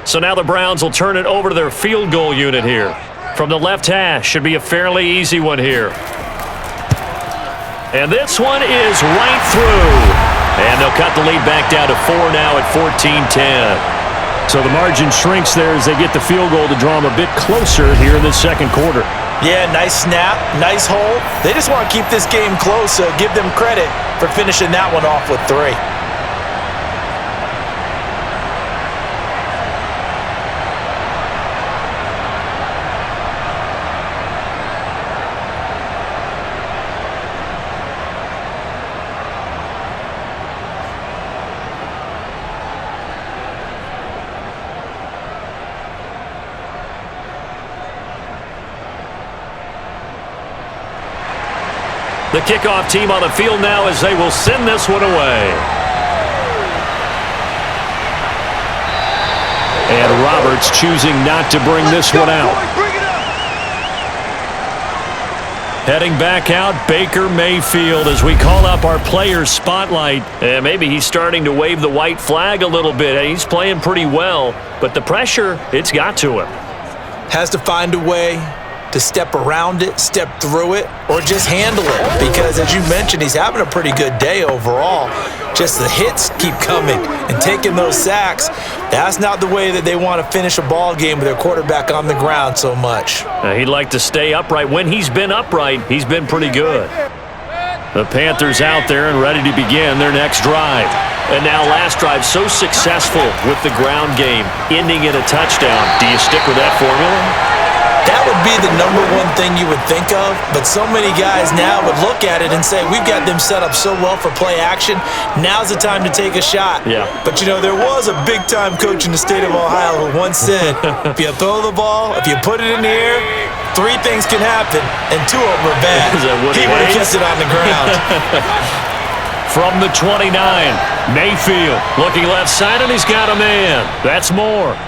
So now the Browns will turn it over to their field goal unit here. From the left hash, should be a fairly easy one here. And this one is right through. And they'll cut the lead back down to 4 now at 14-10. So the margin shrinks there as they get the field goal to draw them a bit closer here in the 2nd quarter. Yeah, nice snap, nice hold. They just want to keep this game close, so give them credit for finishing that one off with 3. The kickoff team on the field now as they will send this one away. And Roberts choosing not to bring this one out. Heading back out, Baker Mayfield as we call up our players spotlight. And maybe he's starting to wave the white flag a little bit. He's playing pretty well, but the pressure, it's got to him. Has to find a way to step around it, step through it, or just handle it. Because as you mentioned, he's having a pretty good day overall. Just the hits keep coming and taking those sacks. That's not the way that they want to finish a ball game with their quarterback on the ground so much. He'd like to stay upright. When he's been upright, he's been pretty good. The Panthers out there and ready to begin their next drive. And now last drive so successful with the ground game, ending in a touchdown. Do you stick with that formula? That would be the number one thing you would think of, but so many guys now would look at it and say, we've got them set up so well for play action, now's the time to take a shot. Yeah. But you know, there was a big-time coach in the state of Ohio who once said, if you throw the ball, if you put it in the air, 3 things can happen, and 2 of them are bad. He would have kept it on the ground. From the 29, Mayfield looking left side, and he's got a man. That's more.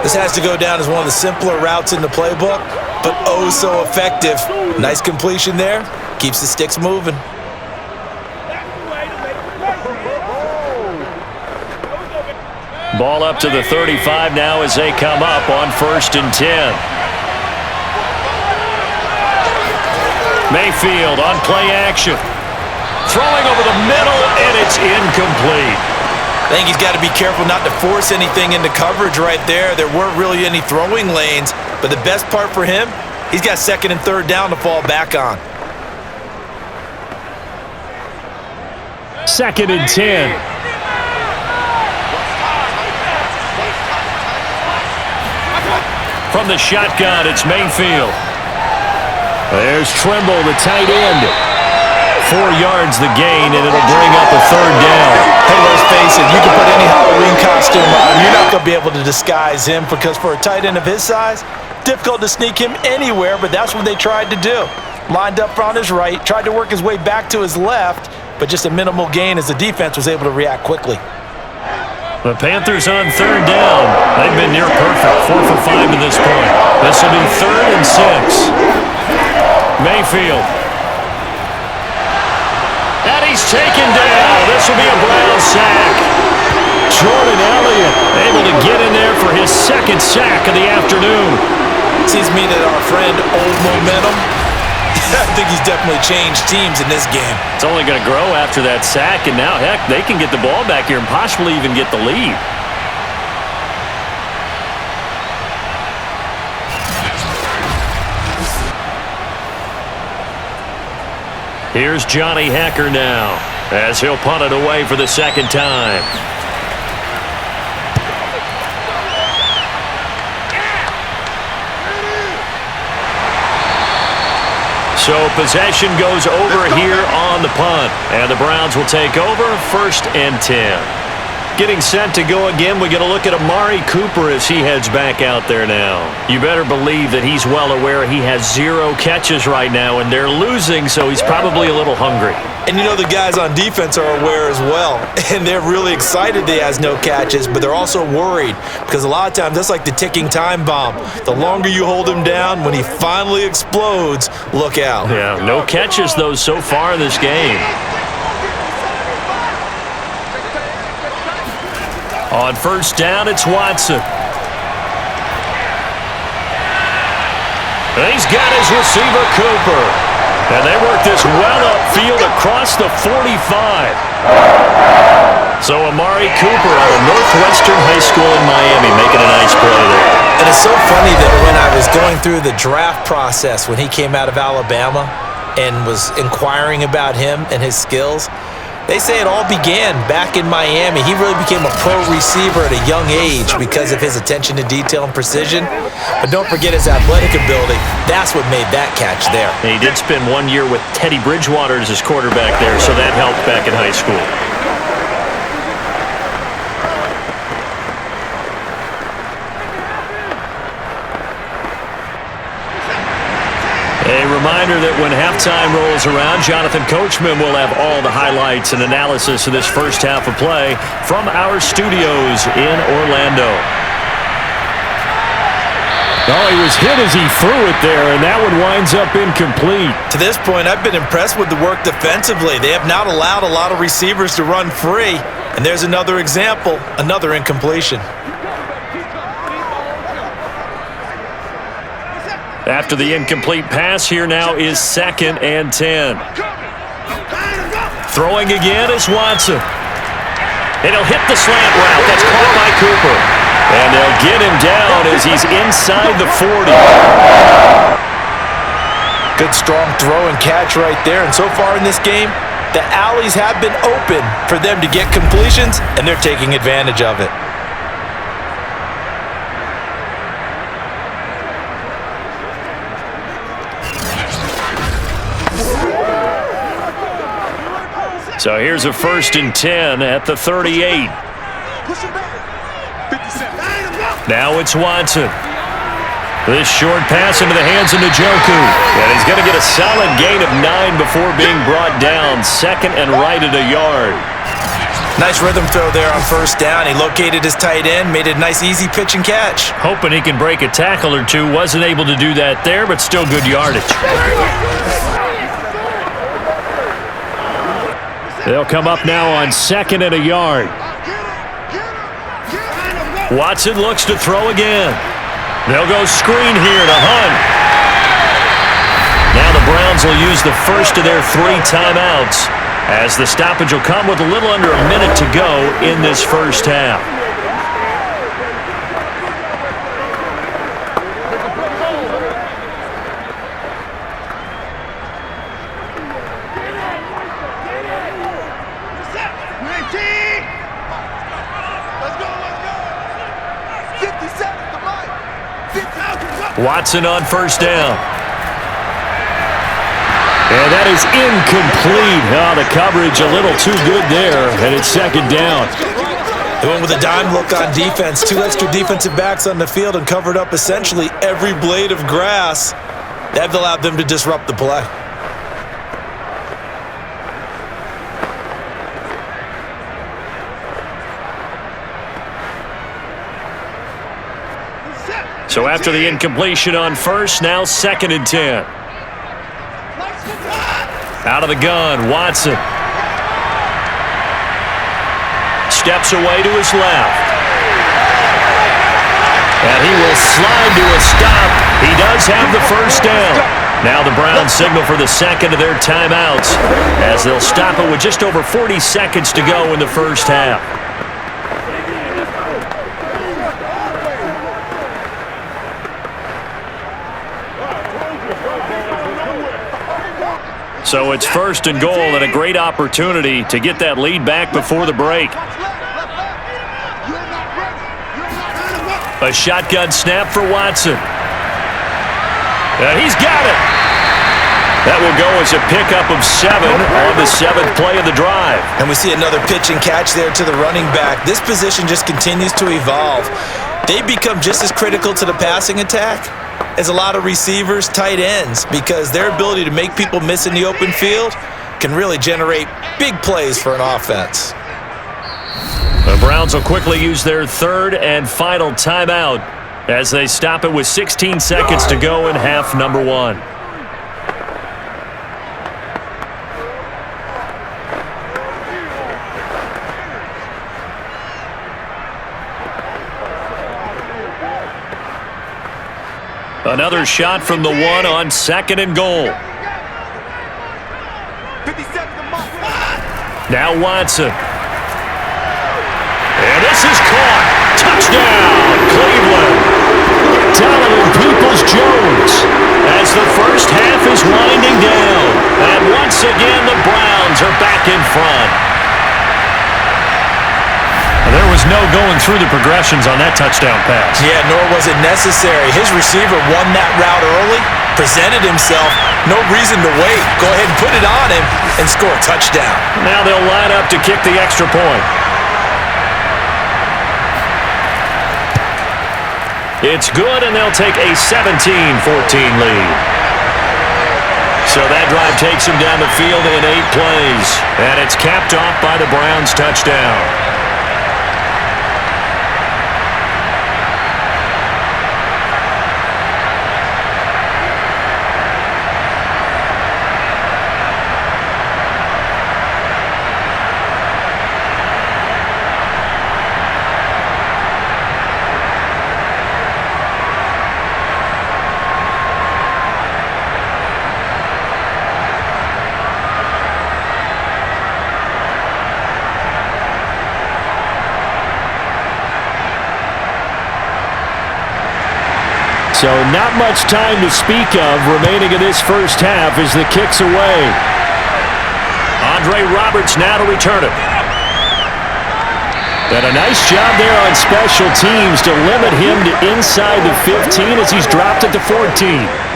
This has to go down as one of the simpler routes in the playbook, but oh so effective. Nice completion there. Keeps the sticks moving. Ball up to the 35 now as they come up on 1st and 10. Mayfield on play action. Throwing over the middle, and it's incomplete. I think he's got to be careful not to force anything into coverage right there. There weren't really any throwing lanes, but the best part for him, he's got 2nd and 3rd down to fall back on. 2nd and 10. From the shotgun, it's Mayfield. There's Trimble, the tight end. 4 yards the gain, and it'll bring up a 3rd down. Hey, let's face it, you can put any Halloween costume on. You're not going to be able to disguise him because for a tight end of his size, difficult to sneak him anywhere, but that's what they tried to do. Lined up on his right, tried to work his way back to his left, but just a minimal gain as the defense was able to react quickly. The Panthers on 3rd down. They've been near perfect, 4 for 5 to this point. This will be 3rd and 6. Mayfield. And he's taken down. This will be a Brown sack. Jordan Elliott able to get in there for his 2nd sack of the afternoon. Seems to me that our friend Old Momentum, I think he's definitely changed teams in this game. It's only going to grow after that sack, and now, heck, they can get the ball back here and possibly even get the lead. Here's Johnny Hacker now, as he'll punt it away for the second time. So possession goes over here on the punt, and the Browns will take over 1st and 10. Getting set to go again, we get a look at Amari Cooper as he heads back out there now. You better believe that he's well aware he has 0 catches right now, and they're losing, so he's probably a little hungry. And you know the guys on defense are aware as well, and they're really excited that he has no catches, but they're also worried because a lot of times that's like the ticking time bomb. The longer you hold him down, when he finally explodes, look out. Yeah, no catches, though, so far in this game. On 1st down, it's Watson. And he's got his receiver, Cooper. And they work this well upfield across the 45. So Amari Cooper out of Northwestern High School in Miami making a nice play there. And it's so funny that when I was going through the draft process when he came out of Alabama and was inquiring about him and his skills, they say it all began back in Miami. He really became a pro receiver at a young age because of his attention to detail and precision. But don't forget his athletic ability. That's what made that catch there. And he did spend 1 year with Teddy Bridgewater as his quarterback there, so that helped back in high school. A reminder that when halftime rolls around, Jonathan Coachman will have all the highlights and analysis of this first half of play from our studios in Orlando. Oh, he was hit as he threw it there, and that one winds up incomplete. To this point, I've been impressed with the work defensively. They have not allowed a lot of receivers to run free. And there's another example, another incompletion. After the incomplete pass, here now is 2nd and 10. Throwing again is Watson. And he'll hit the slant route. That's caught by Cooper. And they'll get him down as he's inside the 40. Good strong throw and catch right there. And so far in this game, the alleys have been open for them to get completions, and they're taking advantage of it. So here's a 1st and 10 at the 38. Now it's Watson. This short pass into the hands of Njoku. And he's going to get a solid gain of 9 before being brought down. 2nd and right at a yard. Nice rhythm throw there on 1st down. He located his tight end, made a nice easy pitch and catch. Hoping he can break a tackle or two. Wasn't able to do that there, but still good yardage. They'll come up now on 2nd and a yard. Watson looks to throw again. They'll go screen here to Hunt. Now the Browns will use the first of their 3 timeouts, as the stoppage will come with a little under a minute to go in this first half. Watson on 1st down. And that is incomplete. Oh, the coverage a little too good there, and it's 2nd down. They went with a dime look on defense. 2 extra defensive backs on the field and covered up essentially every blade of grass. That allowed them to disrupt the play. So after the incompletion on 1st, now 2nd and 10. Out of the gun, Watson. Steps away to his left. And he will slide to a stop. He does have the first down. Now the Browns signal for the second of their timeouts as they'll stop it with just over 40 seconds to go in the first half. So it's first and goal and a great opportunity to get that lead back before the break. A shotgun snap for Watson. And he's got it. That will go as a pickup of 7 on the 7th play of the drive. And we see another pitch and catch there to the running back. This position just continues to evolve. They become just as critical to the passing attack as a lot of receivers, tight ends, because their ability to make people miss in the open field can really generate big plays for an offense. The Browns will quickly use their third and final timeout as they stop it with 16 seconds to go in half number 1. Another shot from the 1 on second and goal. Now Watson. And this is caught. Touchdown, Cleveland. Donovan Peoples-Jones as the first half is winding down. And once again, the Browns are back in front. There was no going through the progressions on that touchdown pass. Yeah, nor was it necessary. His receiver won that route early, presented himself, no reason to wait. Go ahead and put it on him and score a touchdown. Now they'll line up to kick the extra point. It's good, and they'll take a 17-14 lead. So that drive takes them down the field in 8 plays, and it's capped off by the Browns' touchdown. So not much time to speak of remaining in this first half as the kick's away. Andre Roberts now to return it. And a nice job there on special teams to limit him to inside the 15 as he's dropped at the 14.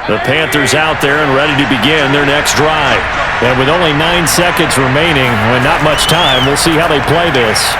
The Panthers out there and ready to begin their next drive. And with only 9 seconds remaining, and not much time, we'll see how they play this.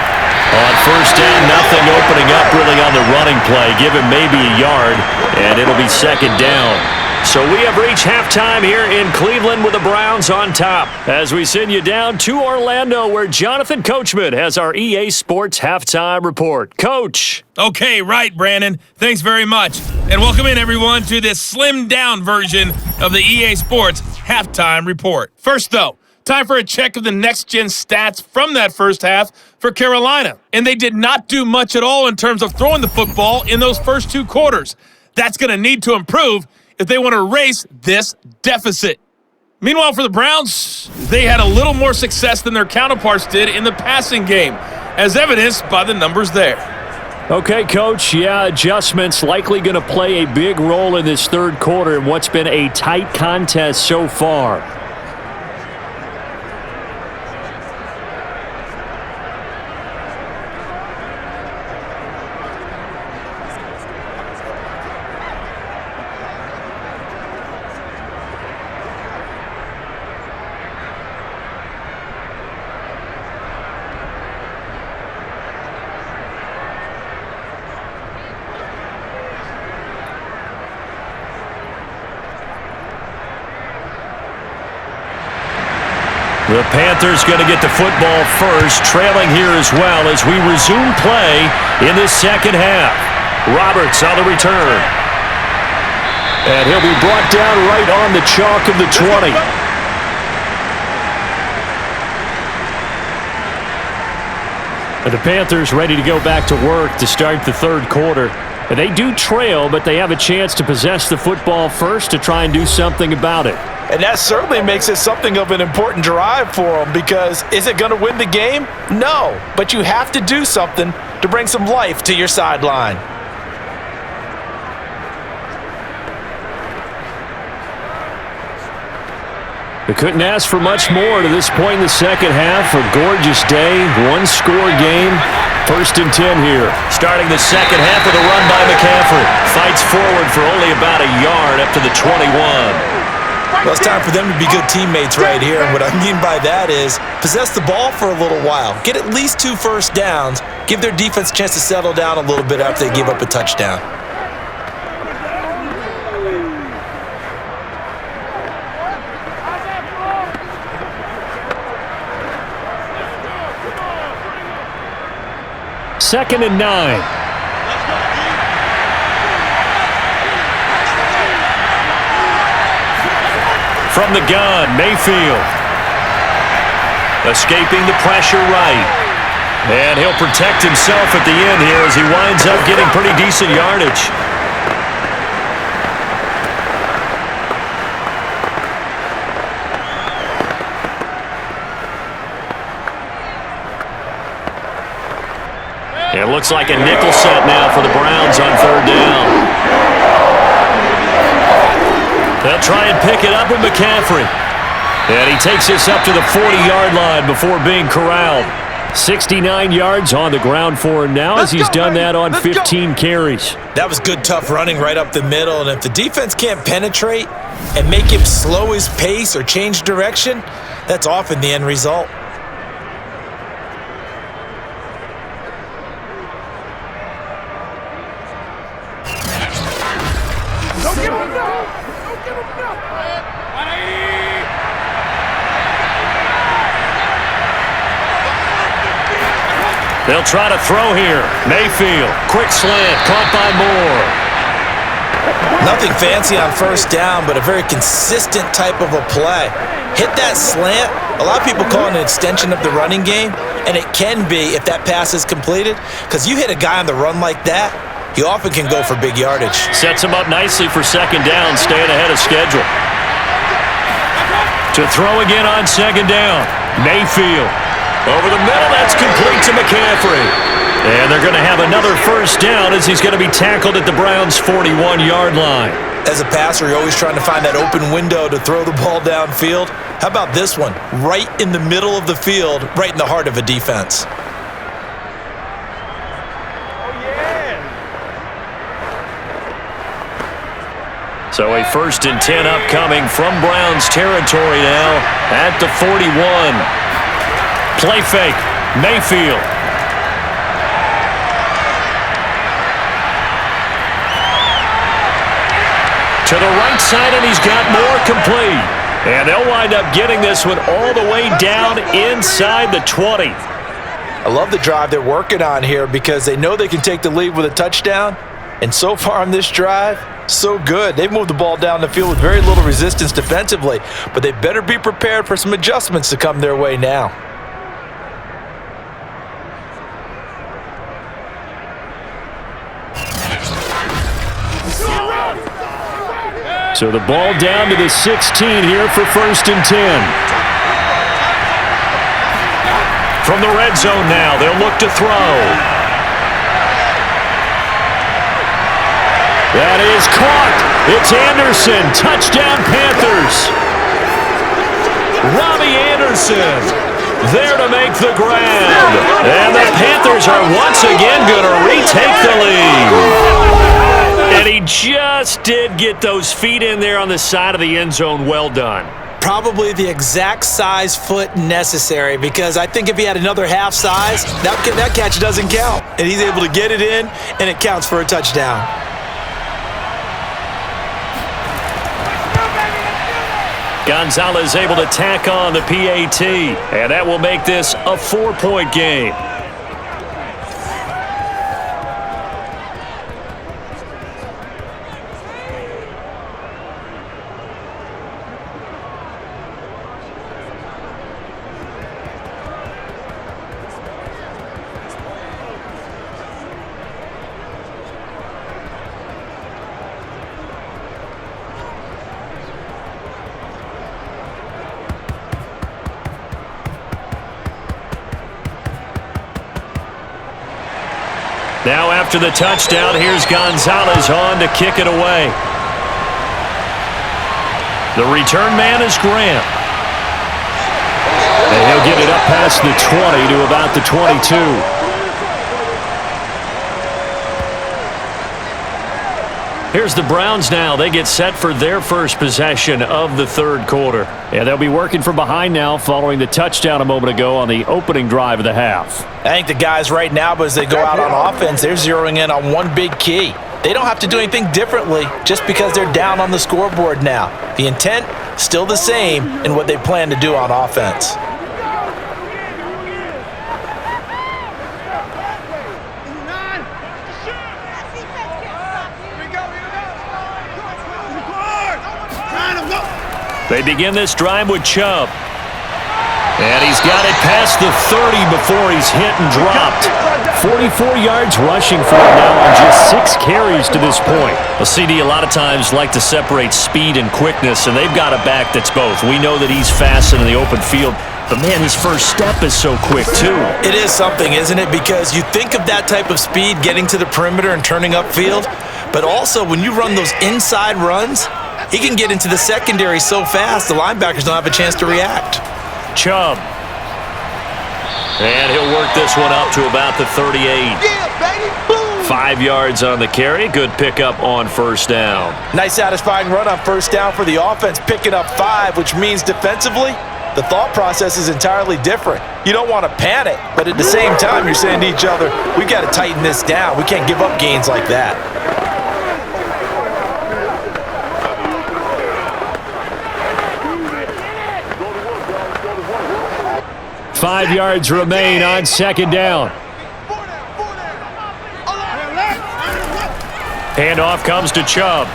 On first down, nothing opening up really on the running play. Give him maybe a yard, and it'll be second down. So we have reached halftime here in Cleveland with the Browns on top. As we send you down to Orlando, where Jonathan Coachman has our EA Sports Halftime Report. Coach. Okay, right, Brandon. Thanks very much. And welcome in, everyone, to this slimmed-down version of the EA Sports Halftime Report. First, though, time for a check of the next-gen stats from that first half for Carolina. And they did not do much at all in terms of throwing the football in those first 2 quarters. That's going to need to improve if they want to erase this deficit. Meanwhile, for the Browns, they had a little more success than their counterparts did in the passing game, as evidenced by the numbers there. Okay, Coach, yeah, adjustments likely going to play a big role in this third quarter in what's been a tight contest so far. The Panthers going to get the football first, trailing here as well as we resume play in the second half. Roberts on the return. And he'll be brought down right on the chalk of the 20. And the Panthers ready to go back to work to start the third quarter. And they do trail, but they have a chance to possess the football first to try and do something about it. And that certainly makes it something of an important drive for them, because is it going to win the game? No, but you have to do something to bring some life to your sideline. We couldn't ask for much more to this point in the second half. A gorgeous day, one-score game. 1st and 10 here. Starting the second half with a run by McCaffrey. Fights forward for only about a yard up to the 21. Well, it's time for them to be good teammates right here. And what I mean by that is possess the ball for a little while. Get at least 2 first downs. Give their defense a chance to settle down a little bit after they give up a touchdown. Second and 9. From the gun, Mayfield. Escaping the pressure right. And he'll protect himself at the end here as he winds up getting pretty decent yardage. It looks like a nickel set now for the Browns on 3rd down. They'll try and pick it up with McCaffrey. And he takes this up to the 40-yard line before being corralled. 69 yards on the ground for him now as he's done that on 15 carries. That was good, tough running right up the middle. And if the defense can't penetrate and make him slow his pace or change direction, that's often the end result. They'll try to throw here. Mayfield, quick slant, caught by Moore. Nothing fancy on 1st down, but a very consistent type of a play. Hit that slant. A lot of people call it an extension of the running game, and it can be if that pass is completed, because you hit a guy on the run like that, he often can go for big yardage. Sets him up nicely for 2nd down, staying ahead of schedule. To throw again on 2nd down, Mayfield. Over the middle, that's complete to McCaffrey. And they're going to have another 1st down as he's going to be tackled at the Browns' 41-yard line. As a passer, you're always trying to find that open window to throw the ball downfield. How about this one? Right in the middle of the field, right in the heart of a defense. So a 1st and 10 upcoming from Browns territory now at the 41. Play fake, Mayfield. To the right side, and he's got more complete. And they'll wind up getting this one all the way down inside the 20. I love the drive they're working on here because they know they can take the lead with a touchdown. And so far on this drive, so good. They've moved the ball down the field with very little resistance defensively, but they better be prepared for some adjustments to come their way now. So the ball down to the 16 here for 1st and 10. From the red zone now, they'll look to throw. That is caught. It's Anderson. Touchdown, Panthers. Robbie Anderson there to make the grab. And the Panthers are once again going to retake the lead. And he just did get those feet in there on the side of the end zone. Well done. Probably the exact size foot necessary, because I think if he had another half size, that catch doesn't count. And he's able to get it in, and it counts for a touchdown. Gonzalez able to tack on the PAT, and that will make this a 4-point game. Now after the touchdown, here's Gonzalez on to kick it away. The return man is Grant. And he'll get it up past the 20 to about the 22. Here's the Browns now. They get set for their first possession of the third quarter. Yeah, they'll be working from behind now following the touchdown a moment ago on the opening drive of the half. I think the guys right now, as they go out on offense, they're zeroing in on one big key. They don't have to do anything differently just because they're down on the scoreboard now. The intent, still the same in what they plan to do on offense. They begin this drive with Chubb. And he's got it past the 30 before he's hit and dropped. 44 yards rushing for him now on just 6 carries to this point. Well, CD a lot of times like to separate speed and quickness, and they've got a back that's both. We know that he's fast in the open field, but man, his first step is so quick too. It is something, isn't it? Because you think of that type of speed getting to the perimeter and turning upfield, but also when you run those inside runs, he can get into the secondary so fast, the linebackers don't have a chance to react. Chubb. And he'll work this one up to about the 38. Yeah, baby. Boom. 5 yards on the carry. Good pickup on first down. Nice satisfying run on first down for the offense, picking up 5, which means defensively, the thought process is entirely different. You don't want to panic, but at the same time, you're saying to each other, we got to tighten this down. We can't give up gains like that. Five yards remain on second down. Handoff comes to Chubb.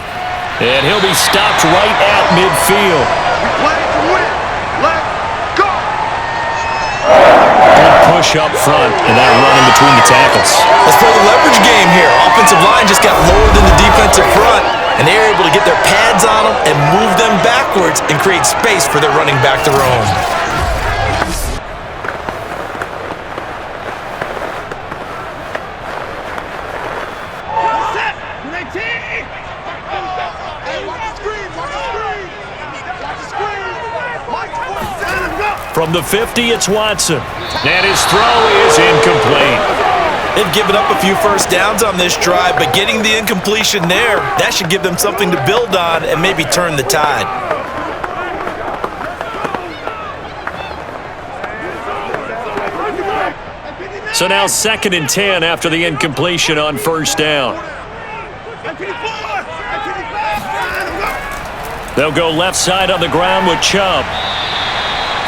And he'll be stopped right at midfield. Good push up front and that run in between the tackles. Let's play the leverage game here. Offensive line just got lower than the defensive front, and they were able to get their pads on them and move them backwards and create space for their running back to roam. From the 50, it's Watson. And his throw is incomplete. They've given up a few first downs on this drive, but getting the incompletion there, that should give them something to build on and maybe turn the tide. So now 2nd and 10 after the incompletion on first down. They'll go left side on the ground with Chubb.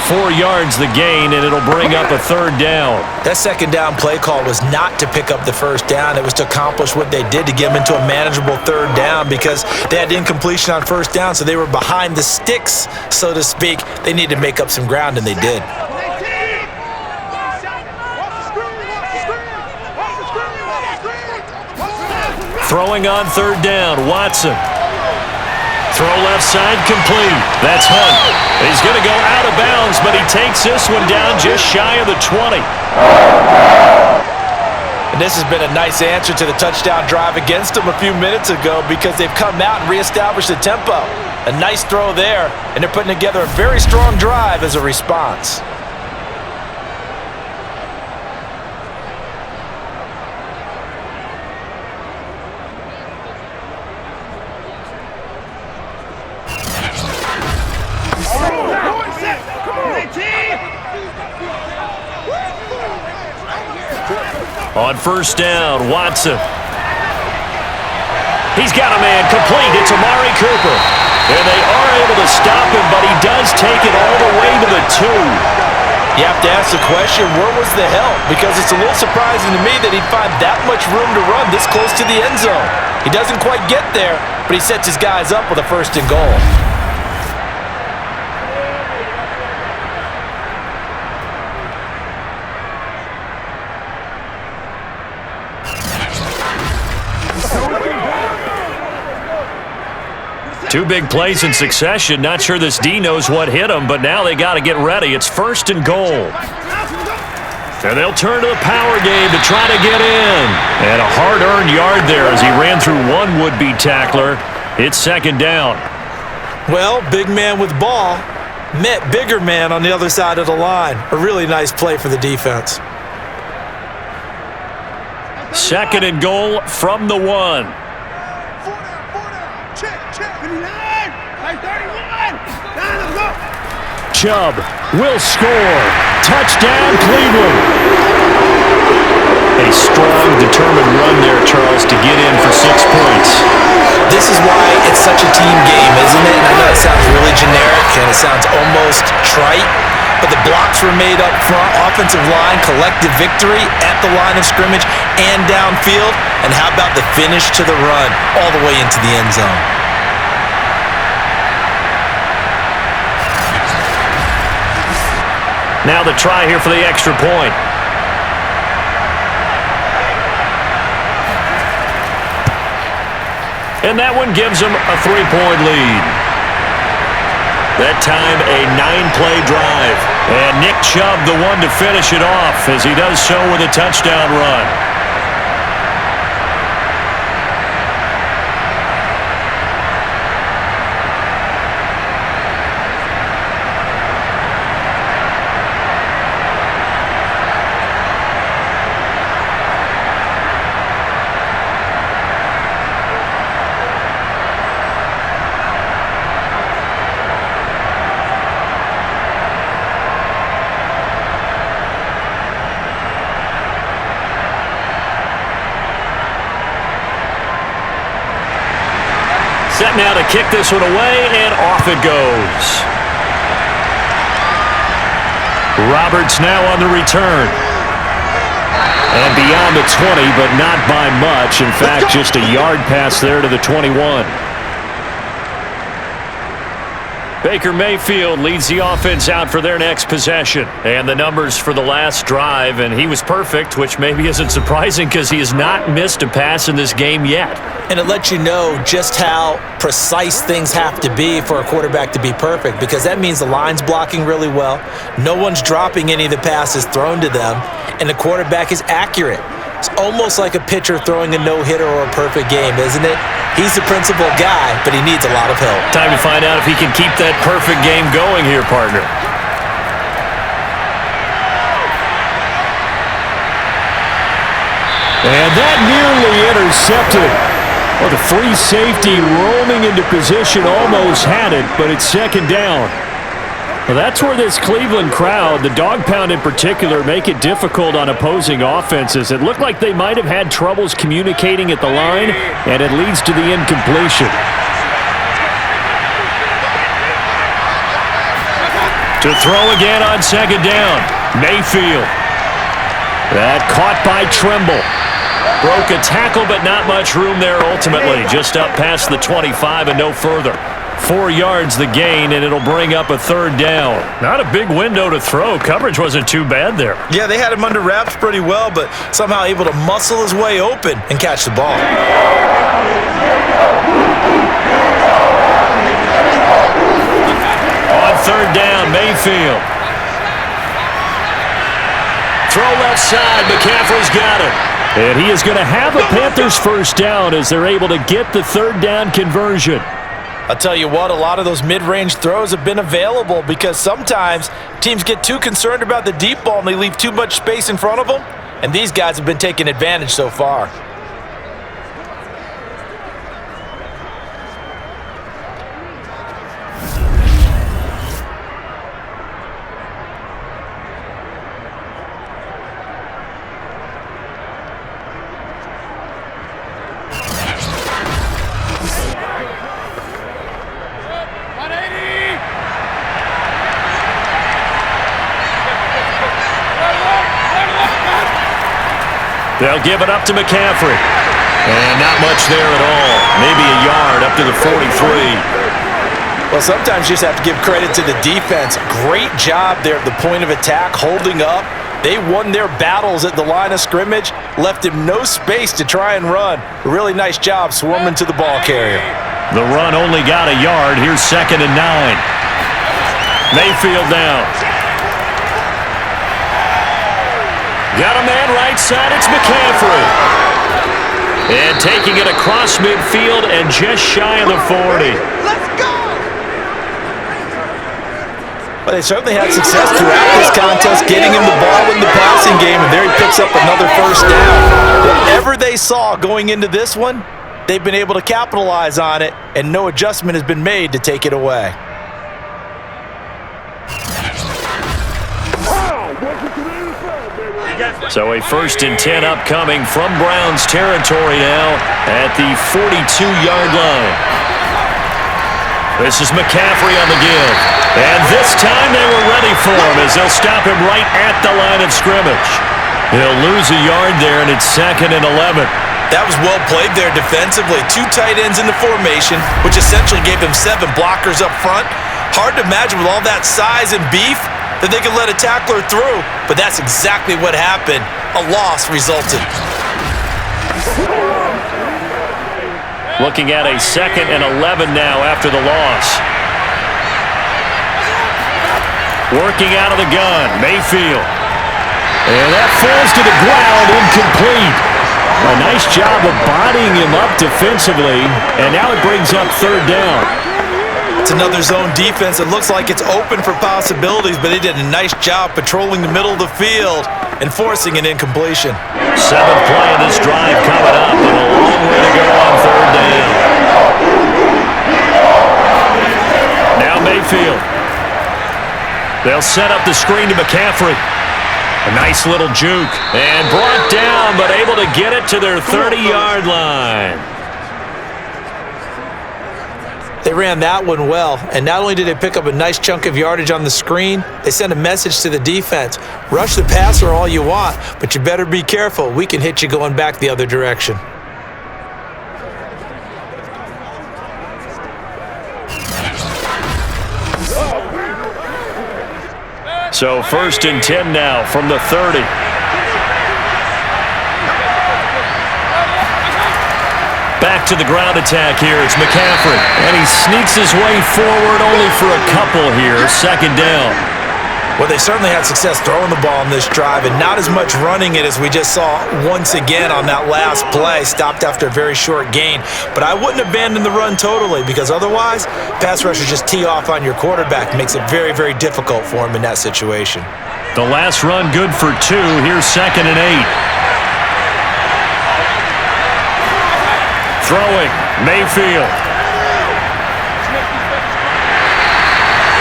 4 yards the gain, and it'll bring up a third down. That second down play call was not to pick up the first down. It was to accomplish what they did to get them into a manageable third down because they had incompletion on first down, so they were behind the sticks, so to speak. They needed to make up some ground, and they did. Throwing on third down, Watson. Throw left side complete. That's Hunt. He's going to go out of bounds, but he takes this one down just shy of the 20. And this has been a nice answer to the touchdown drive against them a few minutes ago because they've come out and reestablished the tempo. A nice throw there, and they're putting together a very strong drive as a response. On first down, Watson. He's got a man complete. It's Amari Cooper. And they are able to stop him, but he does take it all the way to the 2. You have to ask the question, where was the help? Because it's a little surprising to me that he'd find that much room to run this close to the end zone. He doesn't quite get there, but he sets his guys up with a 1st and goal. Two big plays in succession. Not sure this D knows what hit him, but now they got to get ready. It's 1st and goal. And they'll turn to the power game to try to get in. And a hard-earned yard there as he ran through one would-be tackler. It's second down. Well, big man with ball met bigger man on the other side of the line. A really nice play for the defense. Second and goal from the 1. Four down. Check. 39. Like 31. Down, let's go. Chubb will score. Touchdown, Cleveland. A strong, determined run there, Charles, to get in for 6 points. This is why it's such a team game, isn't it? And I know it sounds really generic and it sounds almost trite, but the blocks were made up front, offensive line, collective victory at the line of scrimmage and downfield. And how about the finish to the run all the way into the end zone? Now the try here for the extra point. And that one gives them a 3-point lead. That time a 9-play drive. And Nick Chubb the one to finish it off as he does so with a touchdown run. Set now to kick this one away, and off it goes. Roberts now on the return. And beyond the 20, but not by much. In fact, just a yard pass there to the 21. Baker Mayfield leads the offense out for their next possession. And the numbers for the last drive, and he was perfect, which maybe isn't surprising because he has not missed a pass in this game yet. And it lets you know just how precise things have to be for a quarterback to be perfect, because that means the line's blocking really well, no one's dropping any of the passes thrown to them, and the quarterback is accurate. It's almost like a pitcher throwing a no-hitter or a perfect game, isn't it? He's the principal guy, but he needs a lot of help. Time to find out if he can keep that perfect game going here, partner. And that nearly intercepted. Well, the free safety roaming into position almost had it, but it's second down. Well, that's where this Cleveland crowd, the dog pound in particular, make it difficult on opposing offenses. It looked like they might have had troubles communicating at the line, and it leads to the incompletion. To throw again on second down, Mayfield. That caught by Tremble. Broke a tackle, but not much room there ultimately. Just up past the 25 and no further. 4 yards the gain, and it'll bring up a third down. Not a big window to throw. Coverage wasn't too bad there. Yeah, they had him under wraps pretty well, but somehow able to muscle his way open and catch the ball. On third down, Mayfield. Throw left side. McCaffrey's got it. And he is going to have a Panthers first down as they're able to get the third down conversion. I'll tell you what, a lot of those mid-range throws have been available because sometimes teams get too concerned about the deep ball and they leave too much space in front of them, and these guys have been taking advantage so far. They'll give it up to McCaffrey. And not much there at all. Maybe a yard up to the 43. Well, sometimes you just have to give credit to the defense. Great job there at the point of attack, holding up. They won their battles at the line of scrimmage, left him no space to try and run. A really nice job swarming to the ball carrier. The run only got a yard. Here's 2nd and 9. Mayfield down. Got a man right side. It's McCaffrey. And taking it across midfield and just shy of the 40. Let's go! Well, they certainly had success throughout this contest, getting him the ball in the passing game, and there he picks up another first down. Whatever they saw going into this one, they've been able to capitalize on it, and no adjustment has been made to take it away. So a 1st and 10 upcoming from Browns territory now at the 42-yard line. This is McCaffrey on the give. And this time they were ready for him as they'll stop him right at the line of scrimmage. He'll lose a yard there, and it's 2nd and 11. That was well played there defensively. 2 tight ends in the formation, which essentially gave them 7 blockers up front. Hard to imagine with all that size and beef that they could let a tackler through, but that's exactly what happened. A loss resulted. Looking at a 2nd and 11 now after the loss. Working out of the gun, Mayfield. And that falls to the ground, incomplete. A nice job of bodying him up defensively, and now it brings up 3rd down. It's another zone defense. It looks like it's open for possibilities, but they did a nice job patrolling the middle of the field and forcing an incompletion. 7th play of this drive coming up, and a long way to go on 3rd down. Now Mayfield. They'll set up the screen to McCaffrey. A nice little juke, and brought down, but able to get it to their 30-yard line. They ran that one well, and not only did they pick up a nice chunk of yardage on the screen, they sent a message to the defense. Rush the passer all you want, but you better be careful. We can hit you going back the other direction. So 1st and 10 now from the 30. Back to the ground attack here. It's McCaffrey. And he sneaks his way forward only for a couple here. 2nd down. Well, they certainly had success throwing the ball in this drive and not as much running it as we just saw once again on that last play. Stopped after a very short gain. But I wouldn't abandon the run totally, because otherwise, pass rushers just tee off on your quarterback. Makes it very, very difficult for him in that situation. The last run good for 2. Here's 2nd and 8. Throwing, Mayfield.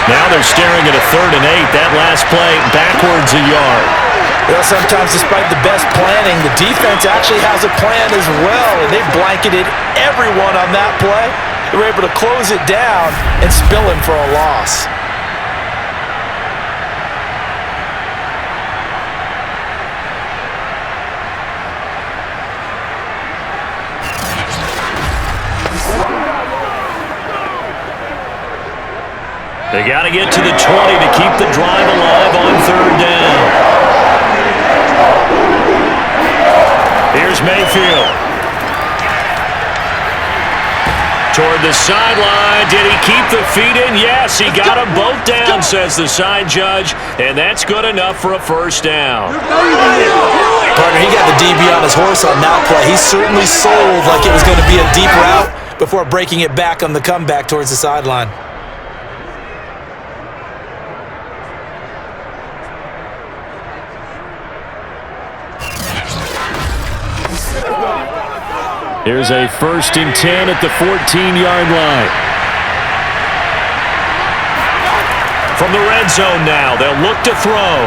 Now they're staring at a 3rd and 8. That last play, backwards a yard. Well, sometimes despite the best planning, the defense actually has a plan as well, and they blanketed everyone on that play. They were able to close it down and spill him for a loss. They got to get to the 20 to keep the drive alive on 3rd down. Here's Mayfield. Toward the sideline. Did he keep the feet in? Yes, he got them both down, says the side judge, and that's good enough for a 1st down. Partner, he got the DB on his horse on that play. He certainly sold like it was going to be a deep route before breaking it back on the comeback towards the sideline. Here's a 1st and 10 at the 14-yard line. From the red zone now, they'll look to throw.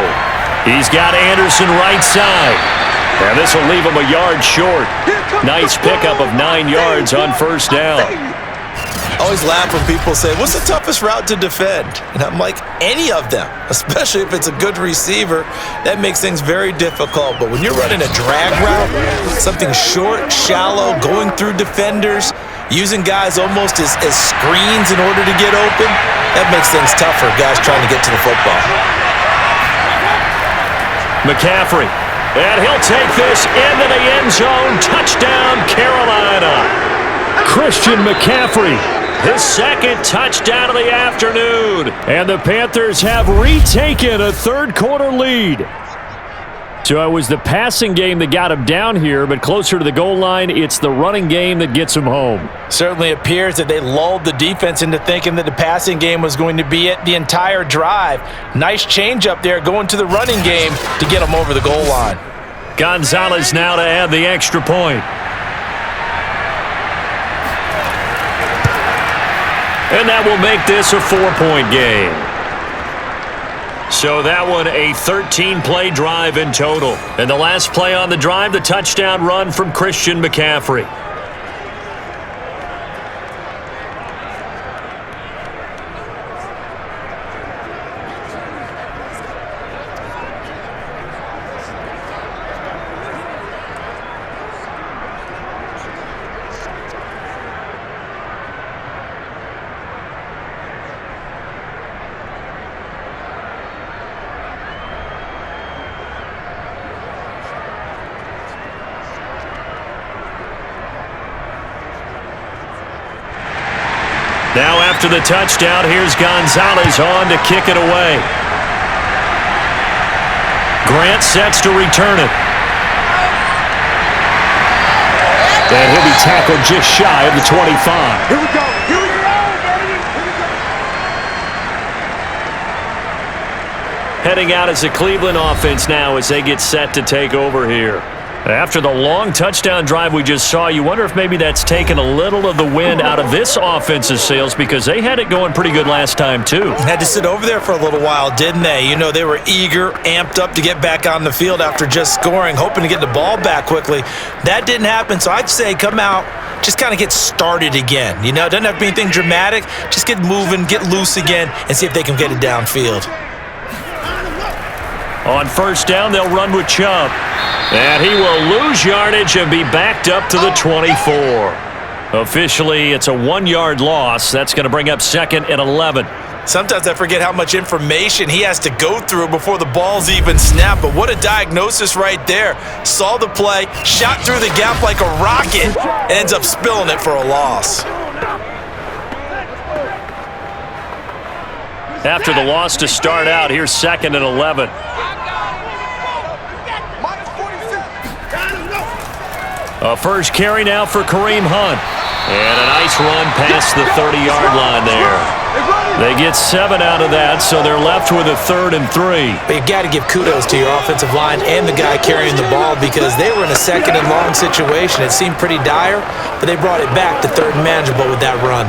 He's got Anderson right side. And this will leave him a yard short. Nice pickup of 9 yards on 1st down. I always laugh when people say, what's the toughest route to defend? And I'm like, any of them, especially if it's a good receiver. That makes things very difficult. But when you're running a drag route, something short, shallow, going through defenders, using guys almost as screens in order to get open, that makes things tough for guys trying to get to the football. McCaffrey, and he'll take this into the end zone. Touchdown, Carolina. Christian McCaffrey, his 2nd touchdown of the afternoon. And the Panthers have retaken a 3rd quarter lead. So it was the passing game that got him down here, but closer to the goal line, it's the running game that gets him home. Certainly appears that they lulled the defense into thinking that the passing game was going to be it the entire drive. Nice change up there going to the running game to get him over the goal line. Gonzalez now to add the extra point. And that will make this a 4-point game. So that one a 13-play drive in total. And the last play on the drive, the touchdown run from Christian McCaffrey. Now after the touchdown, here's Gonzalez on to kick it away. Grant sets to return it. And he'll be tackled just shy of the 25. Here we go. Here we go, baby. Heading out as a Cleveland offense now as they get set to take over here. After the long touchdown drive we just saw, you wonder if maybe that's taken a little of the wind out of this offense's sails because they had it going pretty good last time too. Had to sit over there for a little while, didn't they? You know, they were eager, amped up to get back on the field after just scoring, hoping to get the ball back quickly. That didn't happen, so I'd say come out, just kind of get started again. You know, it doesn't have to be anything dramatic. Just get moving, get loose again, and see if they can get it downfield. On first down, they'll run with Chubb. And he will lose yardage and be backed up to the 24. Officially, it's a 1-yard loss. That's going to bring up 2nd and 11. Sometimes I forget how much information he has to go through before the ball's even snapped. But what a diagnosis right there. Saw the play, shot through the gap like a rocket, and ends up spilling it for a loss. After the loss to start out, here's 2nd and 11. A first carry now for Kareem Hunt. And a nice run past the 30-yard line there. They get 7 out of that, so they're left with a 3rd and 3. But you got to give kudos to your offensive line and the guy carrying the ball because they were in a 2nd and long situation. It seemed pretty dire, but they brought it back to 3rd and manageable with that run.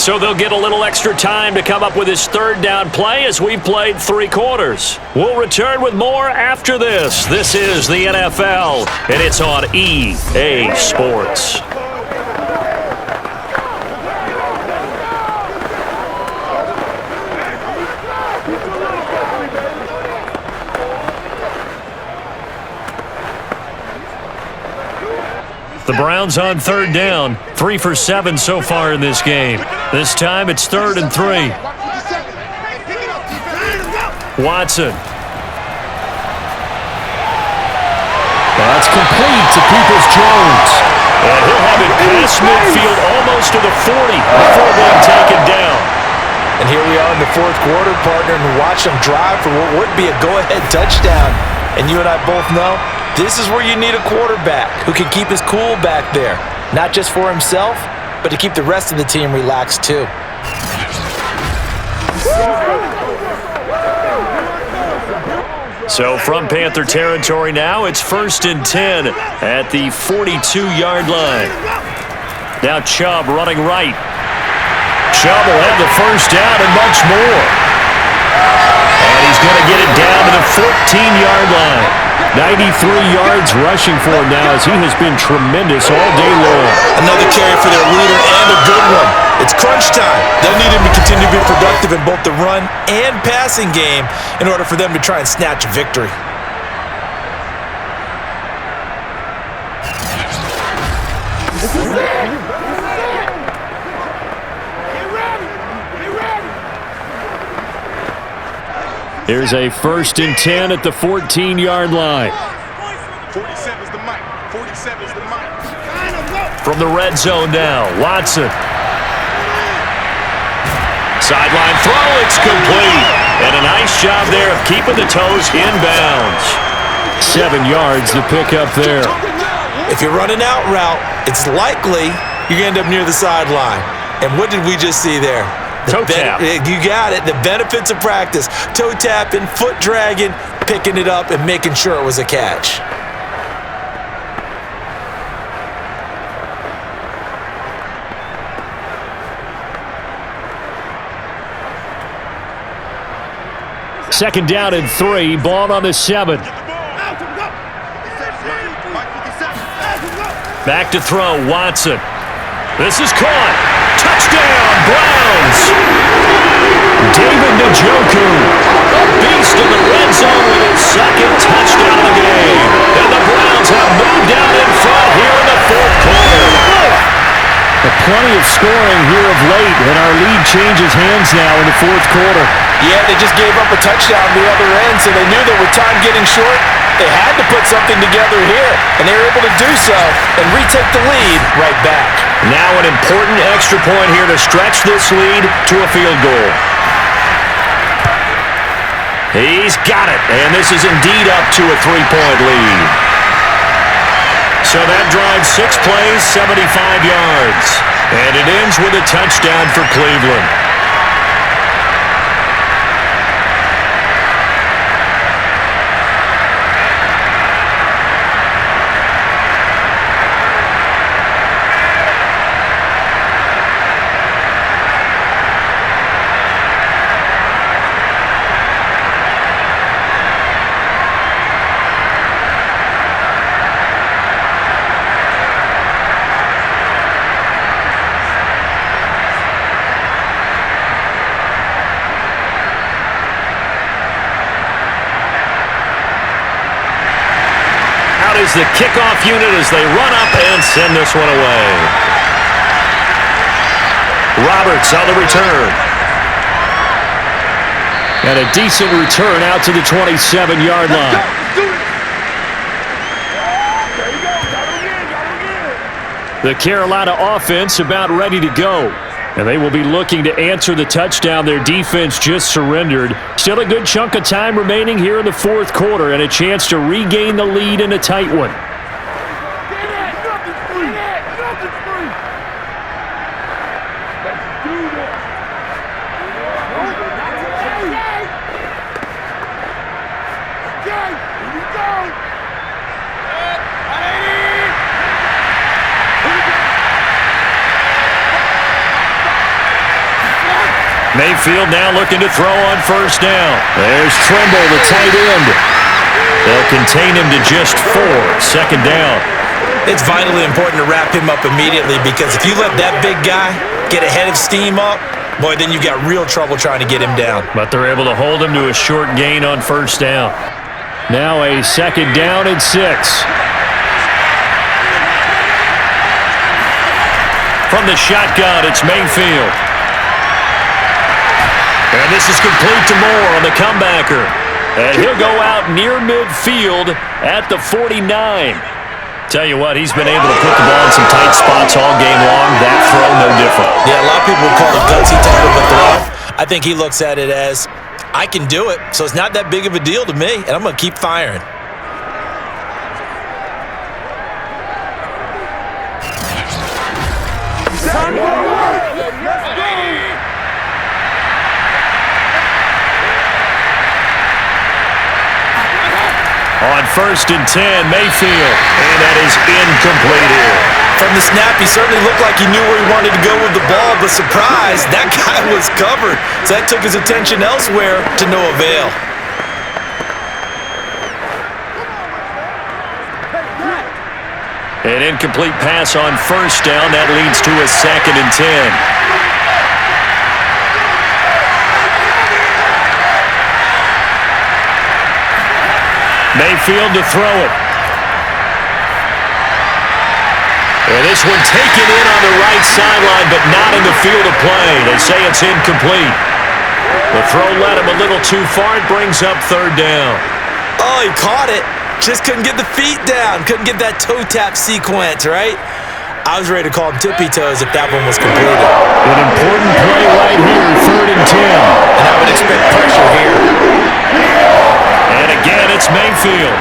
So they'll get a little extra time to come up with his 3rd down play as we've played 3 quarters. We'll return with more after this. This is the NFL, and it's on EA Sports. The Browns on 3rd down, 3 for 7 so far in this game. This time it's 3rd and 3. Watson. That's complete to Peoples-Jones. And he'll have it past midfield almost to the 40 before being taken down. And here we are in the 4th quarter, partner, and watch them drive for what would be a go-ahead touchdown. And you and I both know this is where you need a quarterback who can keep his cool back there. Not just for himself, but to keep the rest of the team relaxed too. So from Panther territory now, it's 1st and 10 at the 42-yard line. Now Chubb running right. Chubb will have the first down and much more. And he's going to get it down to the 14-yard line. 93 yards rushing for him now as he has been tremendous all day long. Another carry for their leader and a good one. It's crunch time. They'll need him to continue to be productive in both the run and passing game in order for them to try and snatch a victory. Here's a 1st and 10 at the 14-yard line. 47's the mic. 47's the mic. From the red zone now, Watson. Sideline throw, it's complete. And a nice job there of keeping the toes inbounds. 7 yards to pick up there. If you're running out route, it's likely you're going to end up near the sideline. And what did we just see there? Toe tap. You got it. The benefits of practice. Toe tapping, foot dragging, picking it up, and making sure it was a catch. Second down and 3. Ball on the 7. Back to throw, Watson. This is caught. Touchdown, Browns. David Njoku, a beast in the red zone with his second touchdown of the game. And the Browns have moved out in front here in the 4th quarter. Plenty of scoring here of late, and our lead changes hands now in the 4th quarter. Yeah, they just gave up a touchdown on the other end, so they knew that with time getting short, they had to put something together here, and they were able to do so and retake the lead right back. Now an important extra point here to stretch this lead to a field goal. He's got it, and this is indeed up to a 3-point lead. So that drives 6 plays, 75 yards. And it ends with a touchdown for Cleveland. Is the kickoff unit as they run up and send this one away. Roberts on the return. And a decent return out to the 27-yard line. The Carolina offense about ready to go. And they will be looking to answer the touchdown their defense just surrendered. Still a good chunk of time remaining here in the 4th quarter and a chance to regain the lead in a tight one. Mayfield now looking to throw on 1st down. There's Trimble, the tight end. They'll contain him to just 4. 2nd down. It's vitally important to wrap him up immediately because if you let that big guy get a head of steam up, boy, then you've got real trouble trying to get him down. But they're able to hold him to a short gain on 1st down. Now a 2nd down and 6. From the shotgun, it's Mayfield. And this is complete to Moore on the comebacker. And he'll go out near midfield at the 49. Tell you what, he's been able to put the ball in some tight spots all game long. That throw, no different. Yeah, a lot of people would call it gutsy type of a throw. I think he looks at it as, I can do it, so it's not that big of a deal to me, and I'm going to keep firing. On 1st and 10, Mayfield. And that is incomplete here. From the snap, he certainly looked like he knew where he wanted to go with the ball, but surprise, that guy was covered. So that took his attention elsewhere to no avail. An incomplete pass on 1st down. That leads to a 2nd and 10. Mayfield to throw it. And this one taken in on the right sideline, but not in the field of play. They say it's incomplete. The throw led him a little too far. It brings up third down. Oh, he caught it. Just couldn't get the feet down. Couldn't get that toe tap sequence, right? I was ready to call him tippy toes if that one was completed. An important play right here, 3rd and 10. And I would expect pressure here. And again, it's Mayfield.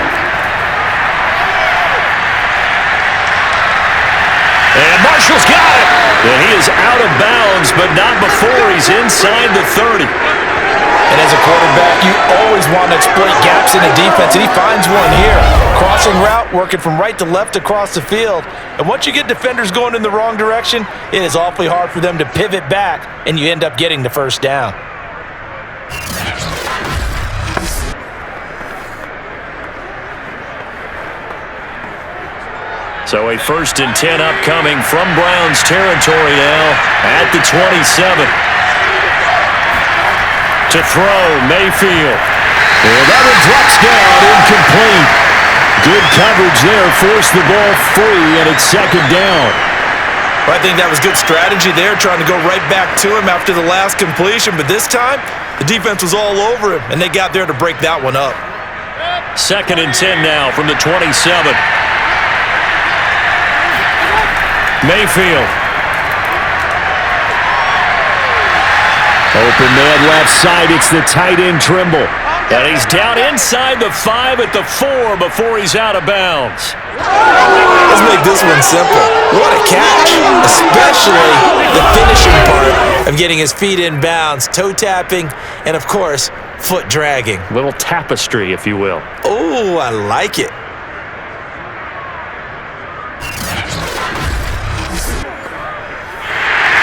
And Marshall's got it. And he is out of bounds, but not before he's inside the 30. And as a quarterback, you always want to exploit gaps in the defense, and he finds one here. Crossing route, working from right to left across the field. And once you get defenders going in the wrong direction, it is awfully hard for them to pivot back, and you end up getting the first down. So a 1st and 10 upcoming from Browns territory now at the 27. To throw, Mayfield. And that one drops down, incomplete. Good coverage there, forced the ball free, and it's 2nd down. Well, I think that was good strategy there, trying to go right back to him after the last completion. But this time, the defense was all over him, and they got there to break that one up. 2nd and 10 now from the 27. Mayfield. Open man left side. It's the tight end Trimble. And he's down inside the 5 at the 4 before he's out of bounds. Let's make this one simple. What a catch, especially the finishing part of getting his feet in bounds, toe tapping, and of course, foot dragging. Little tapestry, if you will. Oh, I like it.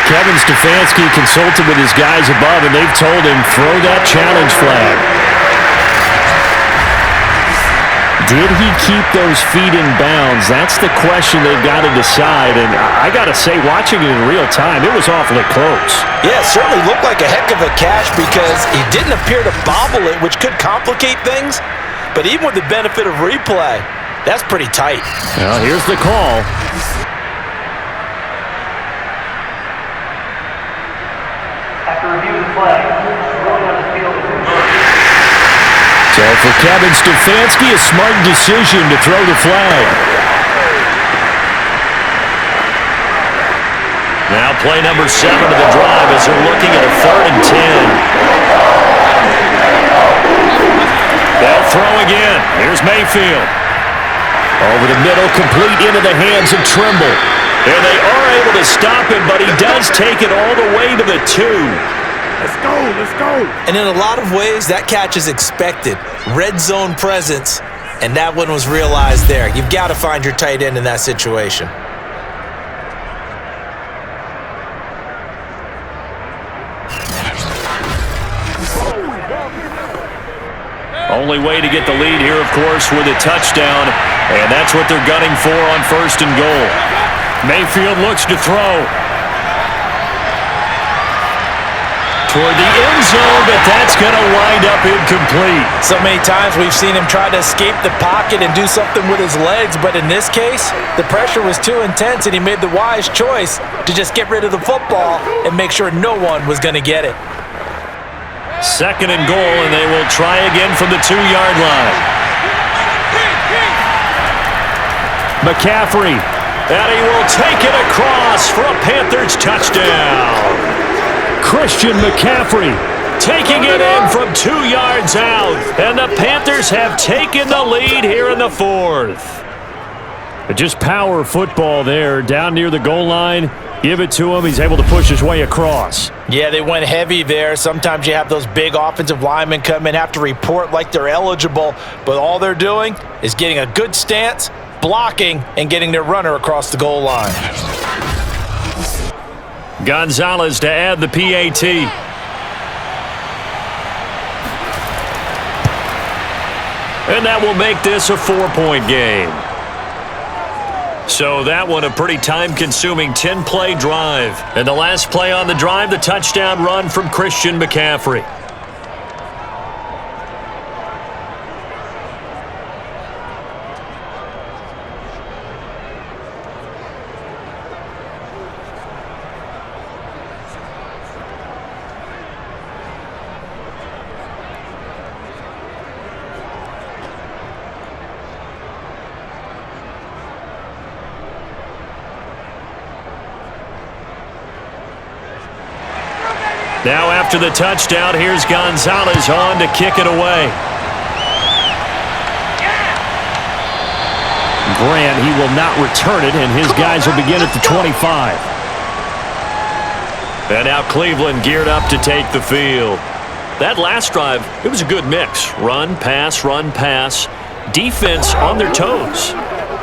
Kevin Stefanski consulted with his guys above, and they've told him, throw that challenge flag. Did he keep those feet in bounds? That's the question they've got to decide, and I got to say, watching it in real time, it was awfully close. Yeah, it certainly looked like a heck of a catch because he didn't appear to bobble it, which could complicate things, but even with the benefit of replay, that's pretty tight. Well, here's the call. After reviewing the play, ruling on the field is reversed. So for Kevin Stefanski, a smart decision to throw the flag. Now play number 7 of the drive as they're looking at a 3rd and 10. They'll throw again. Here's Mayfield. Over the middle, complete into the hands of Trimble. And they are able to stop him, but he does take it all the way to the 2. Let's go, let's go. And in a lot of ways, that catch is expected. Red zone presence, and that one was realized there. You've got to find your tight end in that situation. Only way to get the lead here, of course, with a touchdown, and that's what they're gunning for on 1st and goal. Mayfield looks to throw. Toward the end zone, but that's going to wind up incomplete. So many times we've seen him try to escape the pocket and do something with his legs, but in this case, the pressure was too intense, and he made the wise choice to just get rid of the football and make sure no one was going to get it. 2nd and goal, and they will try again from the 2-yard line. McCaffrey. And he will take it across for a Panthers touchdown. Christian McCaffrey. Taking it in from 2 yards out. And the Panthers have taken the lead here in the 4th. Just power football there, down near the goal line. Give it to him. He's able to push his way across. Yeah, they went heavy there. Sometimes you have those big offensive linemen come in, have to report like they're eligible, but all they're doing is getting a good stance, blocking, and getting their runner across the goal line. Gonzalez to add the PAT. And that will make this a 4-point game. So that one a pretty time-consuming 10-play drive. And the last play on the drive, the touchdown run from Christian McCaffrey. Now after the touchdown, here's Gonzalez on to kick it away. Grant, he will not return it, and his guys will begin at the 25. And now Cleveland geared up to take the field. That last drive, it was a good mix. Run, pass, defense on their toes.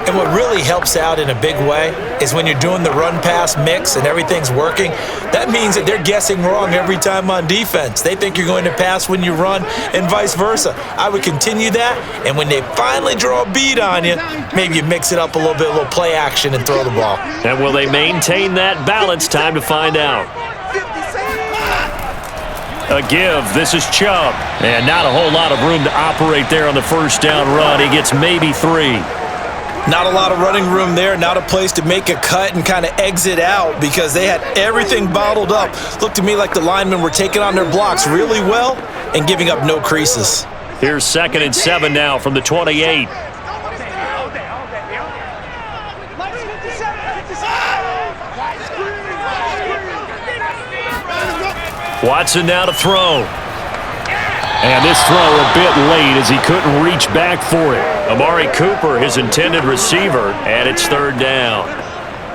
And what really helps out in a big way is when you're doing the run-pass mix and everything's working, that means that they're guessing wrong every time on defense. They think you're going to pass when you run and vice versa. I would continue that, and when they finally draw a beat on you, maybe you mix it up a little bit, a little play action and throw the ball. And will they maintain that balance? Time to find out. A give. This is Chubb. And not a whole lot of room to operate there on the first down run. He gets maybe 3. Not a lot of running room there, not a place to make a cut and kind of exit out because they had everything bottled up. Looked to me like the linemen were taking on their blocks really well and giving up no creases. Here's 2nd and 7 now from the 28. Watson now to throw. And this throw a bit late as he couldn't reach back for it. Amari Cooper, his intended receiver, and it's 3rd down.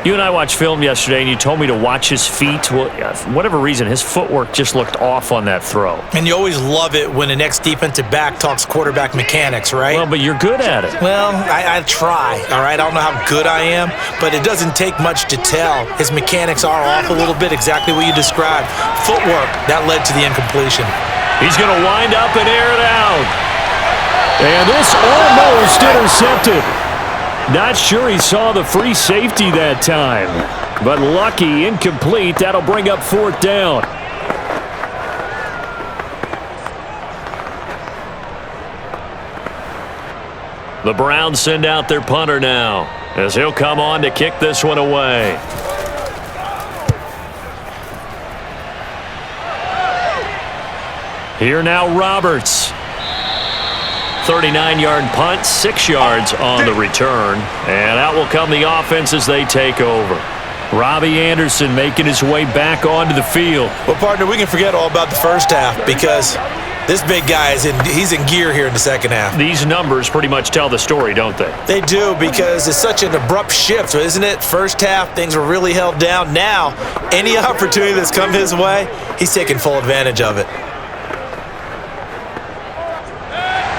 You and I watched film yesterday, and you told me to watch his feet. Well, for whatever reason, his footwork just looked off on that throw. And you always love it when the next defensive back talks quarterback mechanics, right? Well, but you're good at it. Well, I try, all right? I don't know how good I am, but it doesn't take much to tell. His mechanics are off a little bit, exactly what you described. Footwork, that led to the incompletion. He's going to wind up and air it out. And this almost intercepted. Not sure he saw the free safety that time. But lucky, incomplete. That'll bring up 4th down. The Browns send out their punter now as he'll come on to kick this one away. Here now Roberts. 39-yard punt, 6 yards on the return. And out will come the offense as they take over. Robbie Anderson making his way back onto the field. Well, partner, we can forget all about the first half because this big guy he's in gear here in the second half. These numbers pretty much tell the story, don't they? They do, because it's such an abrupt shift, isn't it? First half, things were really held down. Now, any opportunity that's come his way, he's taking full advantage of it.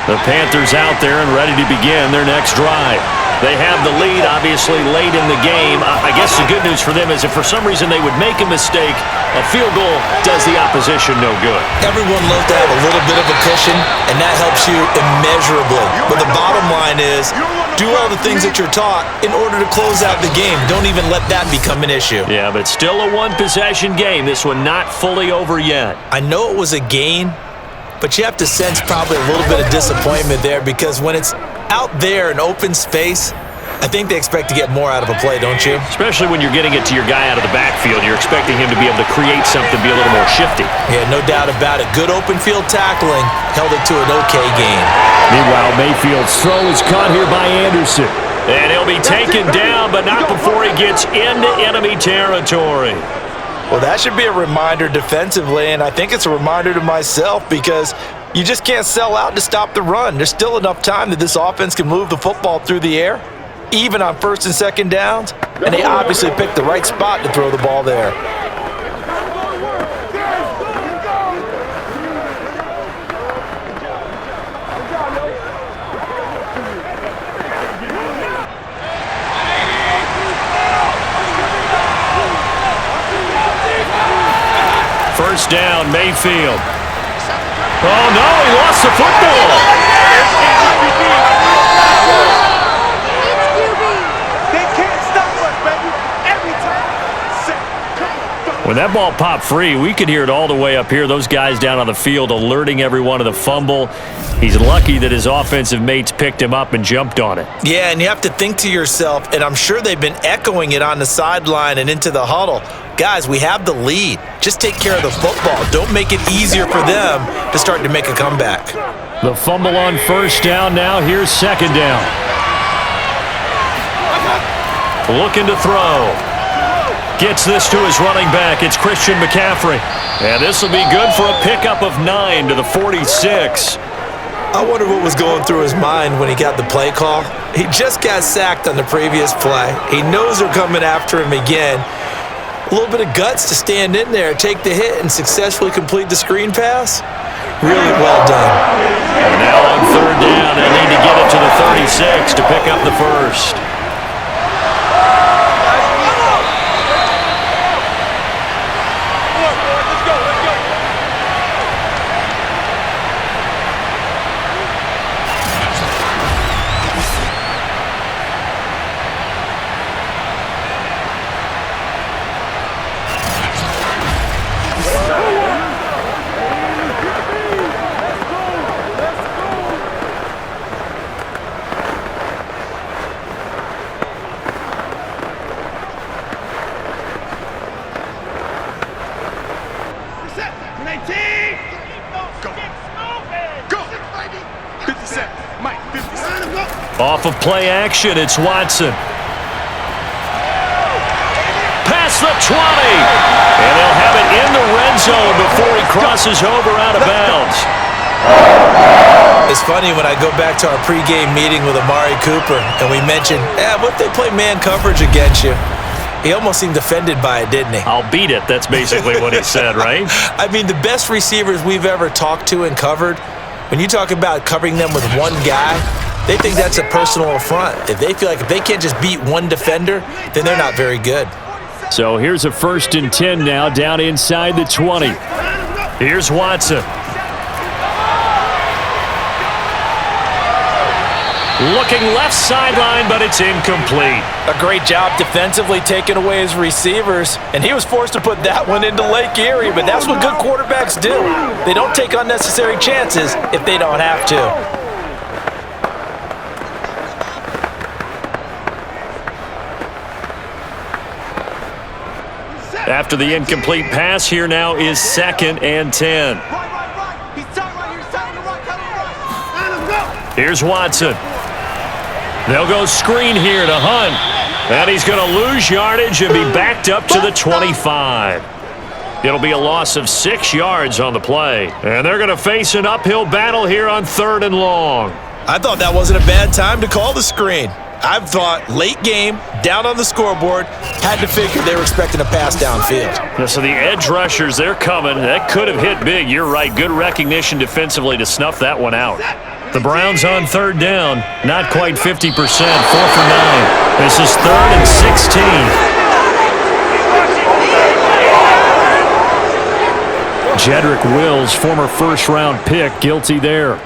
The Panthers out there and ready to begin their next drive. They have the lead, obviously, late in the game. I guess the good news for them is if for some reason they would make a mistake, a field goal does the opposition no good. Everyone loves to have a little bit of a cushion, and that helps you immeasurably. But the bottom line is, do all the things that you're taught in order to close out the game. Don't even let that become an issue. Yeah, but still a one-possession game. This one not fully over yet. I know it was a gain, but you have to sense probably a little bit of disappointment there because when it's out there in open space, I think they expect to get more out of a play, don't you? Especially when you're getting it to your guy out of the backfield. You're expecting him to be able to create something, be a little more shifty. Yeah, no doubt about it. Good open field tackling held it to an okay gain. Meanwhile, Mayfield's throw is caught here by Anderson. And he'll be taken down, but not before he gets into enemy territory. Well, that should be a reminder defensively, and I think it's a reminder to myself because you just can't sell out to stop the run. There's still enough time that this offense can move the football through the air, even on 1st and 2nd downs, and they obviously picked the right spot to throw the ball there. First down, Mayfield. Oh, no, he lost the football. They can't stop us, baby. Every time. When that ball popped free, we could hear it all the way up here. Those guys down on the field alerting everyone of the fumble. He's lucky that his offensive mates picked him up and jumped on it. Yeah, and you have to think to yourself, and I'm sure they've been echoing it on the sideline and into the huddle. Guys, we have the lead. Just take care of the football. Don't make it easier for them to start to make a comeback. The fumble on first down now. Here's 2nd down. Looking to throw. Gets this to his running back. It's Christian McCaffrey. And this will be good for a pickup of 9 to the 46. I wonder what was going through his mind when he got the play call. He just got sacked on the previous play. He knows they're coming after him again. A little bit of guts to stand in there, take the hit, and successfully complete the screen pass. Really well done. And now on third down, they need to get it to the 36 to pick up the first. Off of play action, it's Watson. Past the 20. And they'll have it in the red zone before he crosses over out of bounds. It's funny when I go back to our pregame meeting with Amari Cooper, and we mentioned, what if they play man coverage against you? He almost seemed offended by it, didn't he? I'll beat it. That's basically what he said, right? I mean, the best receivers we've ever talked to and covered, when you talk about covering them with one guy, they think that's a personal affront. If they feel like if they can't just beat one defender, then they're not very good. So here's a 1st and 10 now, down inside the 20. Here's Watson. Looking left sideline, but it's incomplete. A great job defensively taking away his receivers, and he was forced to put that one into Lake Erie, but that's what good quarterbacks do. They don't take unnecessary chances if they don't have to. After the incomplete pass, here now is 2nd and 10. Here's Watson. They'll go screen here to Hunt. And he's going to lose yardage and be backed up to the 25. It'll be a loss of 6 yards on the play. And they're going to face an uphill battle here on 3rd and long. I thought that wasn't a bad time to call the screen. I thought late game, down on the scoreboard, had to figure they were expecting a pass downfield. Yeah, so the edge rushers, they're coming. That could have hit big. You're right. Good recognition defensively to snuff that one out. The Browns on 3rd down, not quite 50%, 4 for 9. This is 3rd and 16. Jedrick Wills, former first-round pick, guilty there.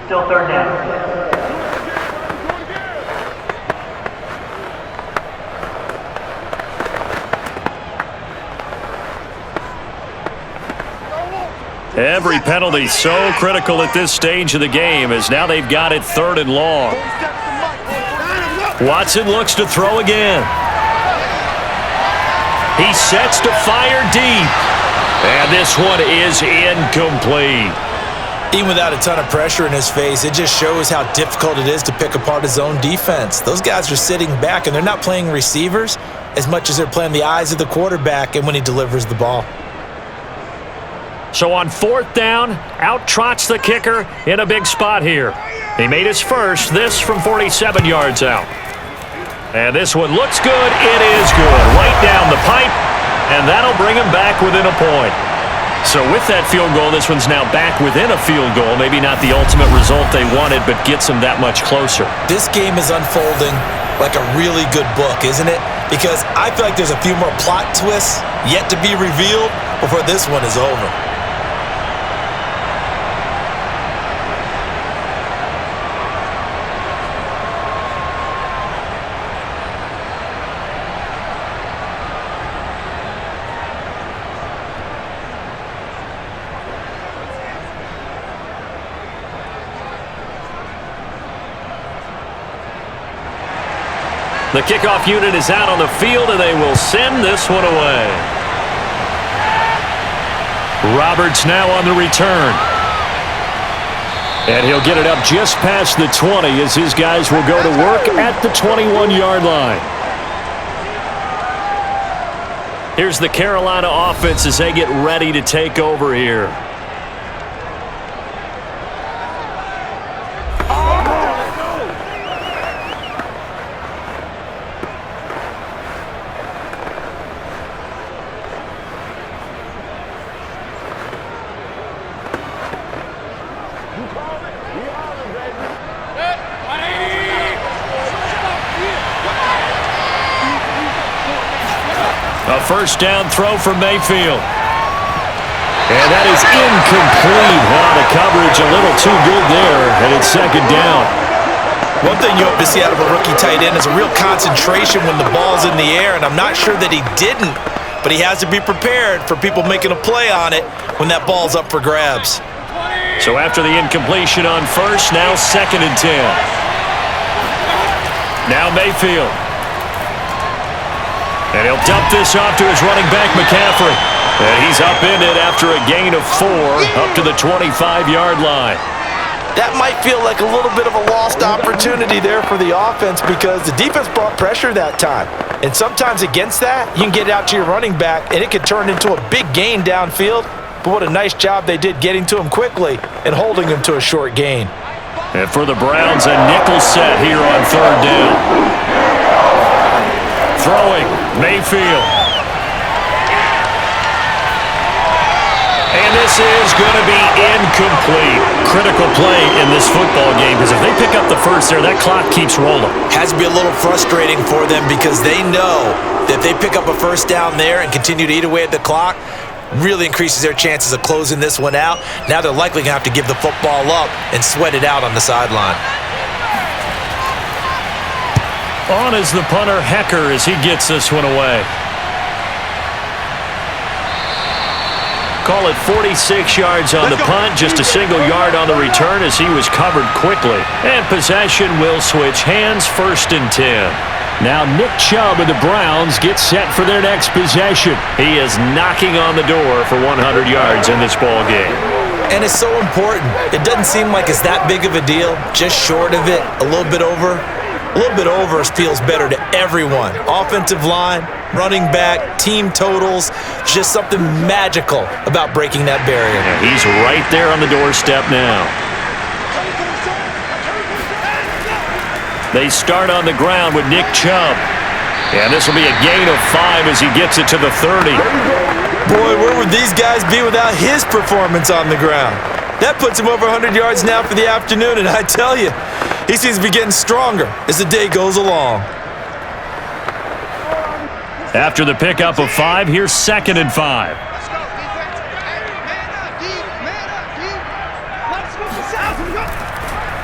Still 3rd down. Every penalty so critical at this stage of the game as now they've got it 3rd and long. Watson looks to throw again. He sets to fire deep. And this one is incomplete. Even without a ton of pressure in his face, it just shows how difficult it is to pick apart his own defense. Those guys are sitting back, and they're not playing receivers as much as they're playing the eyes of the quarterback and when he delivers the ball. So on 4th down, out trots the kicker in a big spot here. He made his first, this from 47 yards out. And this one looks good. It is good. Right down the pipe, and that'll bring him back within a point. So with that field goal, this one's now back within a field goal. Maybe not the ultimate result they wanted, but gets them that much closer. This game is unfolding like a really good book, isn't it? Because I feel like there's a few more plot twists yet to be revealed before this one is over. The kickoff unit is out on the field, and they will send this one away. Roberts now on the return. And he'll get it up just past the 20 as his guys will go to work at the 21-yard line. Here's the Carolina offense as they get ready to take over here. A first down throw for Mayfield. And that is incomplete. The coverage a little too good there, and it's second down. One thing you hope to see out of a rookie tight end is a real concentration when the ball's in the air, and I'm not sure that he didn't, but he has to be prepared for people making a play on it when that ball's up for grabs. So after the incompletion on first, now 2nd and 10. Now Mayfield. And he'll dump this off to his running back, McCaffrey. And he's upended after a gain of 4 up to the 25-yard line. That might feel like a little bit of a lost opportunity there for the offense because the defense brought pressure that time. And sometimes against that, you can get it out to your running back, and it could turn into a big gain downfield. But what a nice job they did getting to him quickly and holding him to a short gain. And for the Browns, a nickel set here on 3rd down. Throwing, Mayfield. And this is going to be incomplete. Critical play in this football game because if they pick up the first there, that clock keeps rolling. Has to be a little frustrating for them because they know that if they pick up a first down there and continue to eat away at the clock, really increases their chances of closing this one out. Now they're likely going to have to give the football up and sweat it out on the sideline. On is the punter, Hecker, as he gets this one away. Call it 46 yards on the punt, just a single yard on the return as he was covered quickly. And possession will switch hands, 1st and 10. Now Nick Chubb of the Browns gets set for their next possession. He is knocking on the door for 100 yards in this ball game. And it's so important. It doesn't seem like it's that big of a deal, just short of it, a little bit over. A little bit over feels better to everyone. Offensive line, running back, team totals, just something magical about breaking that barrier. Yeah, he's right there on the doorstep now. They start on the ground with Nick Chubb. And this will be a gain of 5 as he gets it to the 30. Boy, where would these guys be without his performance on the ground? That puts him over 100 yards now for the afternoon, and I tell you, he seems to be getting stronger as the day goes along. After the pickup of 5, here's 2nd and 5.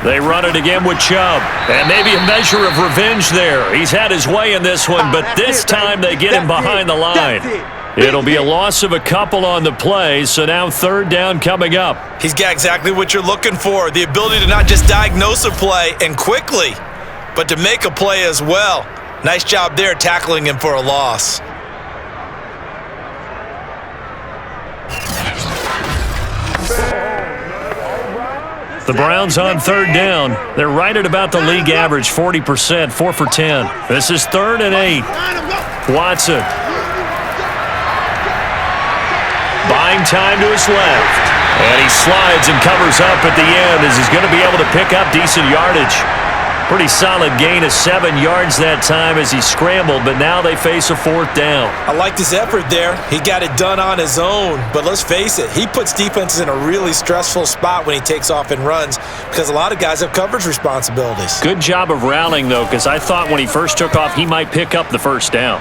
They run it again with Chubb. And maybe a measure of revenge there. He's had his way in this one, but this time they get him behind the line. It'll be a loss of a couple on the play, so now 3rd down coming up. He's got exactly what you're looking for, the ability to not just diagnose a play and quickly, but to make a play as well. Nice job there tackling him for a loss. The Browns on 3rd down. They're right at about the league average, 40%, 4 for 10. This is 3rd and 8. Watson. Buying time to his left. And he slides and covers up at the end as he's going to be able to pick up decent yardage. Pretty solid gain of 7 yards that time as he scrambled, but now they face a 4th down. I liked his effort there. He got it done on his own, but let's face it, he puts defenses in a really stressful spot when he takes off and runs because a lot of guys have coverage responsibilities. Good job of rallying, though, because I thought when he first took off, he might pick up the 1st down.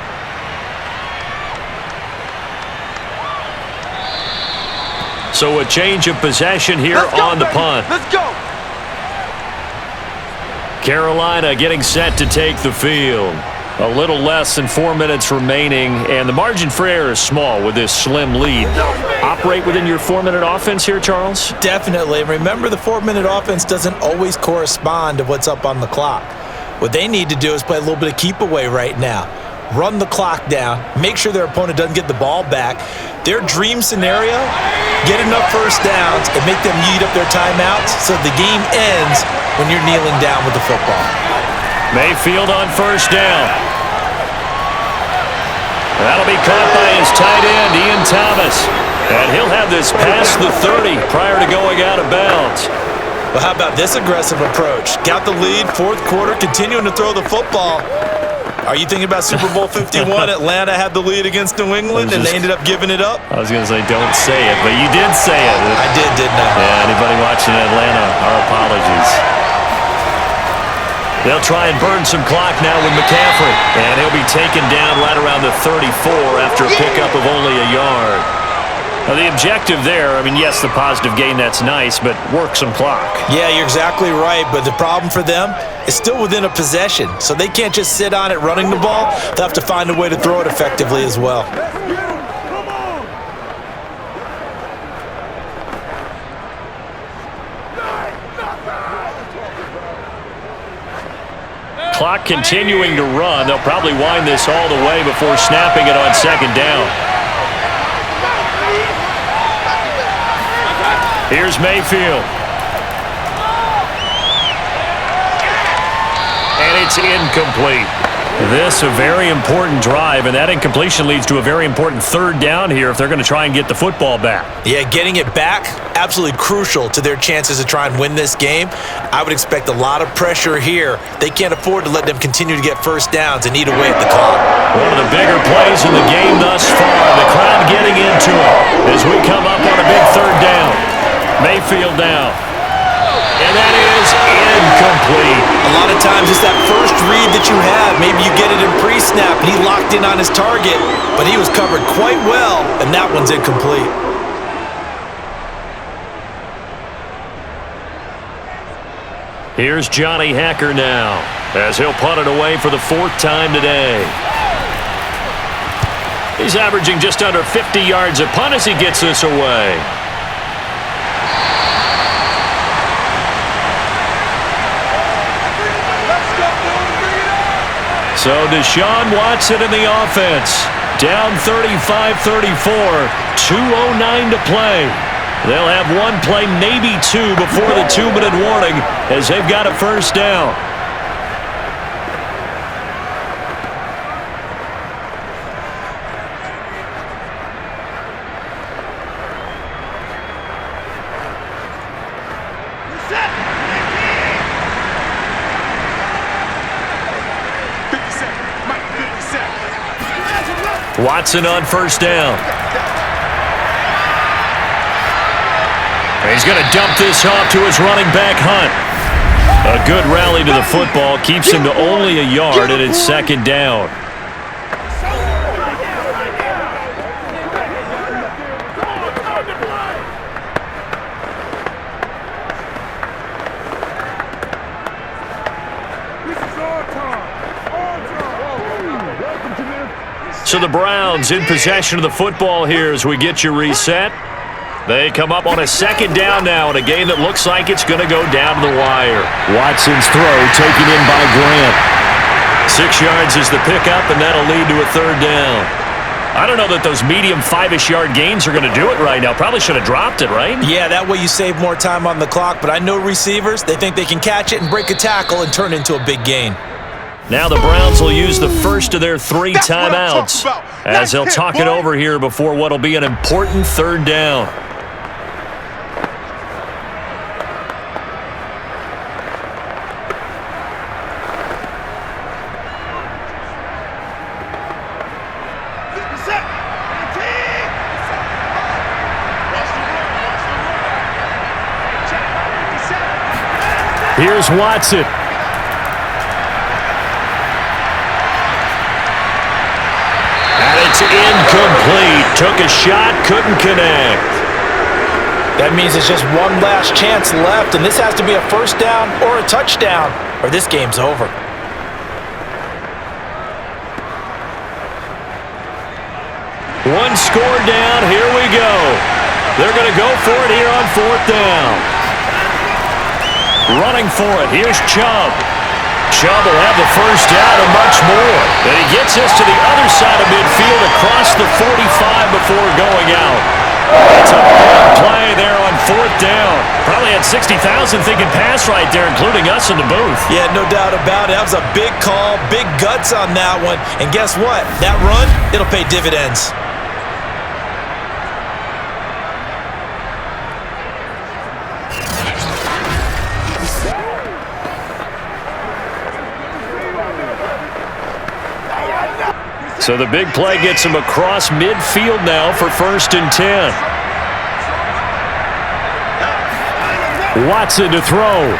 So a change of possession here on the punt. Let's go. Carolina getting set to take the field. A little less than 4 minutes remaining, and the margin for error is small with this slim lead. Operate within your 4-minute offense here, Charles? Definitely. Remember, the 4-minute offense doesn't always correspond to what's up on the clock. What they need to do is play a little bit of keep away right now. Run the clock down, make sure their opponent doesn't get the ball back. Their dream scenario, get enough first downs and make them eat up their timeouts so the game ends when you're kneeling down with the football. Mayfield on 1st down. That'll be caught by his tight end, Ian Thomas. And he'll have this past the 30 prior to going out of bounds. Well, how about this aggressive approach? Got the lead, fourth quarter, continuing to throw the football. Are you thinking about Super Bowl 51? Atlanta had the lead against New England, and they ended up giving it up? I was going to say, don't say it, but you did say it. I did, didn't I? Yeah, anybody watching Atlanta, our apologies. They'll try and burn some clock now with McCaffrey. And he'll be taken down right around the 34 after a pickup of only a yard. Now, the objective there, I mean, yes, the positive gain, that's nice, but work some clock. Yeah, you're exactly right, but the problem for them is still within a possession, so they can't just sit on it running the ball. They'll have to find a way to throw it effectively as well. Clock continuing to run. They'll probably wind this all the way before snapping it on second down. Here's Mayfield. And it's incomplete. This a very important drive, and that incompletion leads to a very important third down here if they're going to try and get the football back. Yeah, getting it back, absolutely crucial to their chances to try and win this game. I would expect a lot of pressure here. They can't afford to let them continue to get first downs and eat away at the clock. One of the bigger plays in the game thus far. The crowd getting into it as we come up on a big third down. Mayfield now. And that is incomplete. A lot of times it's that first read that you have. Maybe you get it in pre-snap and he locked in on his target, but he was covered quite well, and that one's incomplete. Here's Johnny Hacker now as he'll punt it away for the fourth time today. He's averaging just under 50 yards a punt as he gets this away. So Deshaun Watson in the offense. Down 35-34, 2:09 to play. They'll have one play, maybe two, before the 2-minute warning as they've got a first down. Watson on first down. He's going to dump this off to his running back, Hunt. A good rally to the football keeps him to only a yard, and it's second down. So the Browns in possession of the football here as we get you reset. They come up on a second down now in a game that looks like it's going to go down to the wire. Watson's throw taken in by Grant. 6 yards is the pickup, and that'll lead to a third down. I don't know that those medium 5-ish yard gains are going to do it right now. Probably should have dropped it, right? Yeah, that way you save more time on the clock, but I know receivers, they think they can catch it and break a tackle and turn it into a big gain. Now the Browns will use the first of their 3 timeouts as they'll talk it over here before what will be an important third down. Here's Watson. It's incomplete. Took a shot, couldn't connect. That means it's just one last chance left, and this has to be a first down or a touchdown, or this game's over. One score down. Here we go. They're going to go for it here on fourth down. Running for it. Here's Chubb. Chubb will have the first down and much more. And he gets us to the other side of midfield across the 45 before going out. That's a big play there on fourth down. Probably had 60,000 thinking pass right there, including us in the booth. Yeah, no doubt about it. That was a big call, big guts on that one. And guess what? That run, it'll pay dividends. So the big play gets him across midfield now for 1st and 10. Watson to throw.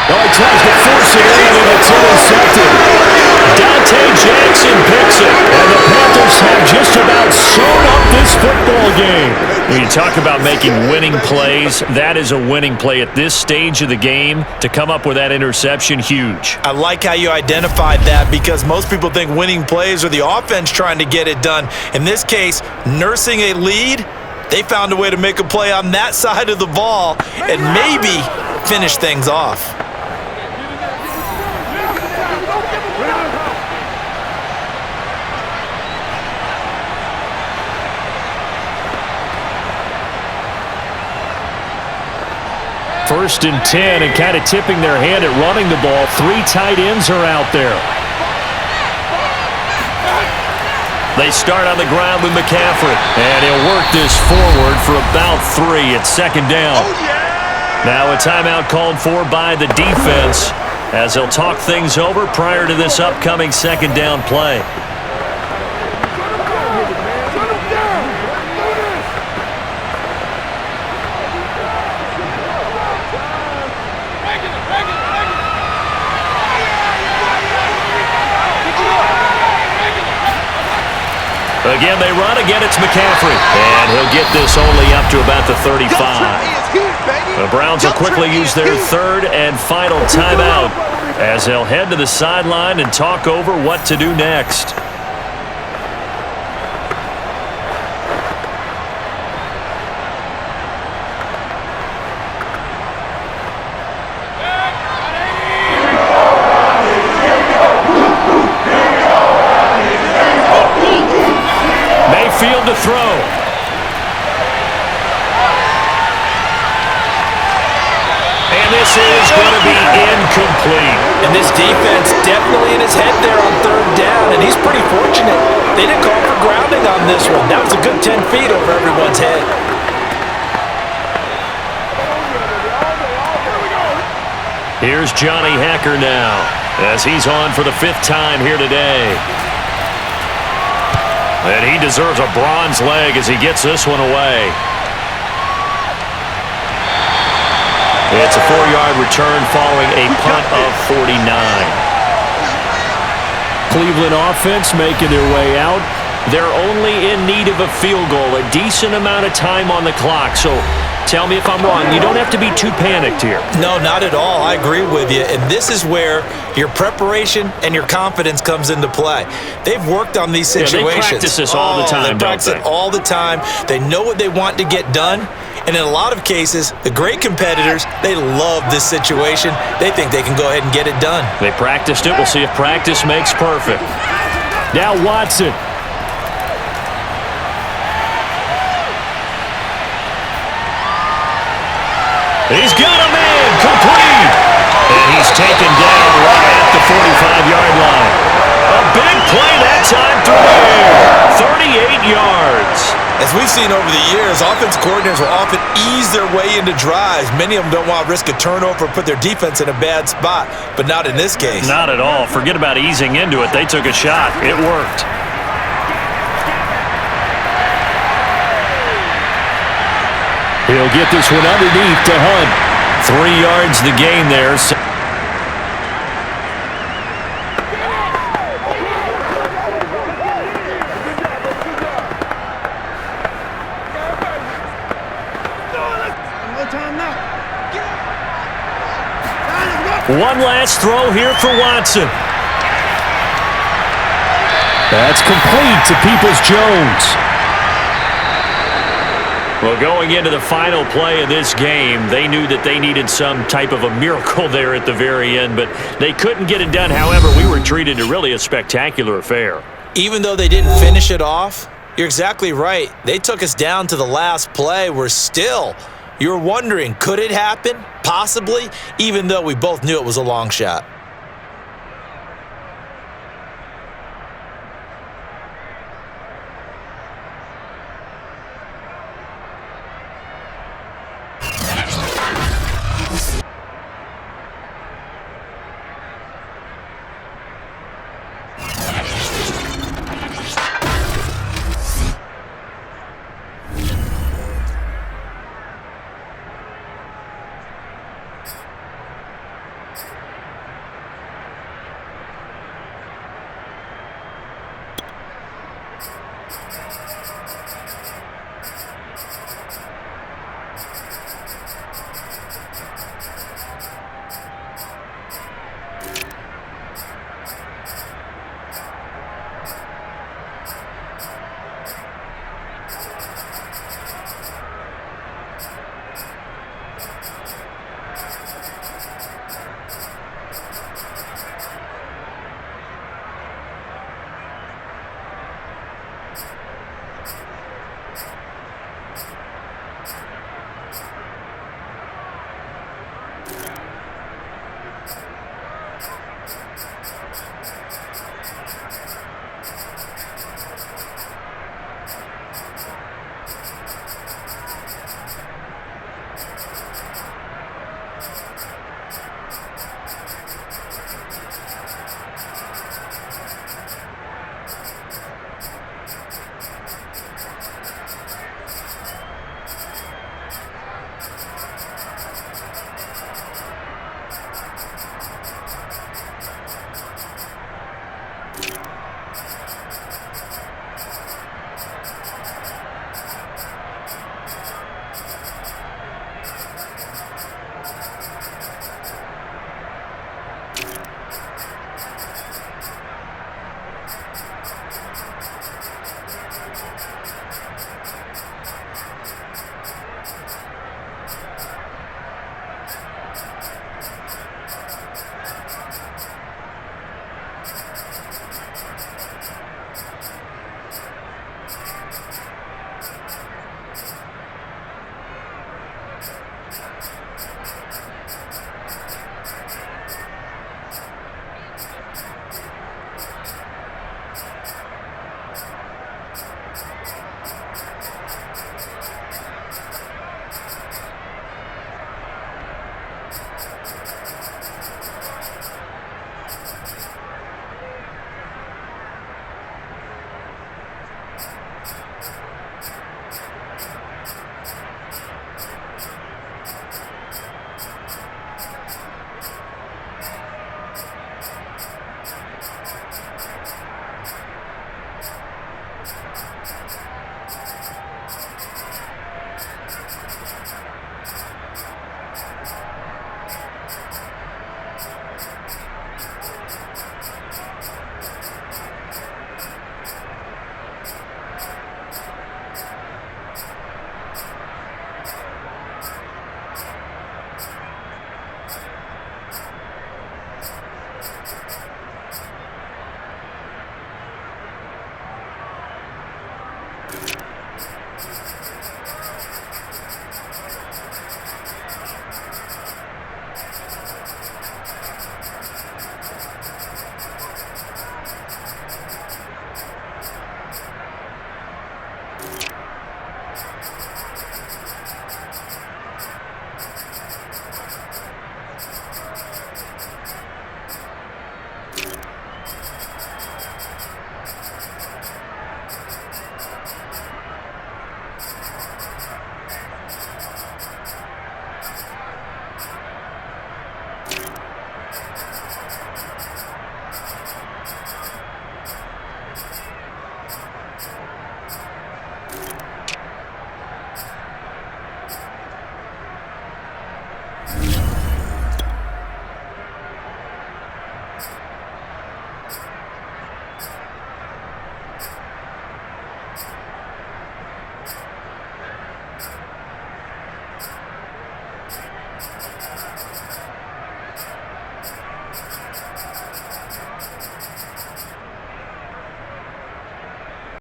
Oh, he tries to force it in, and it's intercepted. Dante Jackson picks it, and the Panthers have just about sewn up this football game. When you talk about making winning plays, that is a winning play at this stage of the game. To come up with that interception, huge. I like how you identified that because most people think winning plays are the offense trying to get it done. In this case, nursing a lead, they found a way to make a play on that side of the ball and maybe finish things off. First and 10, and kind of tipping their hand at running the ball. 3 tight ends are out there. They start on the ground with McCaffrey, and he'll work this forward for about 3. It's 2nd down. Now a timeout called for by the defense as they'll talk things over prior to this upcoming 2nd down play. Again, they run. Again, it's McCaffrey. And he'll get this only up to about the 35. The Browns will quickly use their 3rd and final timeout as they'll head to the sideline and talk over what to do next. Mayfield to throw. And this is going to be incomplete. And this defense definitely in his head there on 3rd down, and he's pretty fortunate. They didn't call for grounding on this one. That was a good 10 feet over everyone's head. Here's Johnny Hacker now as he's on for the 5th time here today. And he deserves a bronze leg as he gets this one away. It's a 4-yard return following a punt of 49. Cleveland offense making their way out. They're only in need of a field goal, a decent amount of time on the clock. So tell me if I'm wrong. You don't have to be too panicked here. No, not at all. I agree with you. And this is where your preparation and your confidence comes into play. They've worked on these situations. Yeah, they practice this all the time, They practice it all the time. They know what they want to get done. And in a lot of cases, the great competitors, they love this situation. They think they can go ahead and get it done. They practiced it. We'll see if practice makes perfect. Now Watson. He's got a man, complete. And he's taken down right at the 45-yard line. A big play that time through the air. 38 yards. As we've seen over the years, offensive coordinators will often ease their way into drives. Many of them don't want to risk a turnover or put their defense in a bad spot, but not in this case. Not at all. Forget about easing into it. They took a shot. It worked. He'll get this one underneath to Hunt. 3 yards the gain there. One last throw here for Watson. That's complete to Peoples-Jones. Well, going into the final play of this game, they knew that they needed some type of a miracle there at the very end, but they couldn't get it done. However, we were treated to really a spectacular affair. Even though they didn't finish it off, you're exactly right. They took us down to the last play. We're still, you're wondering, could it happen? Possibly, even though we both knew it was a long shot. you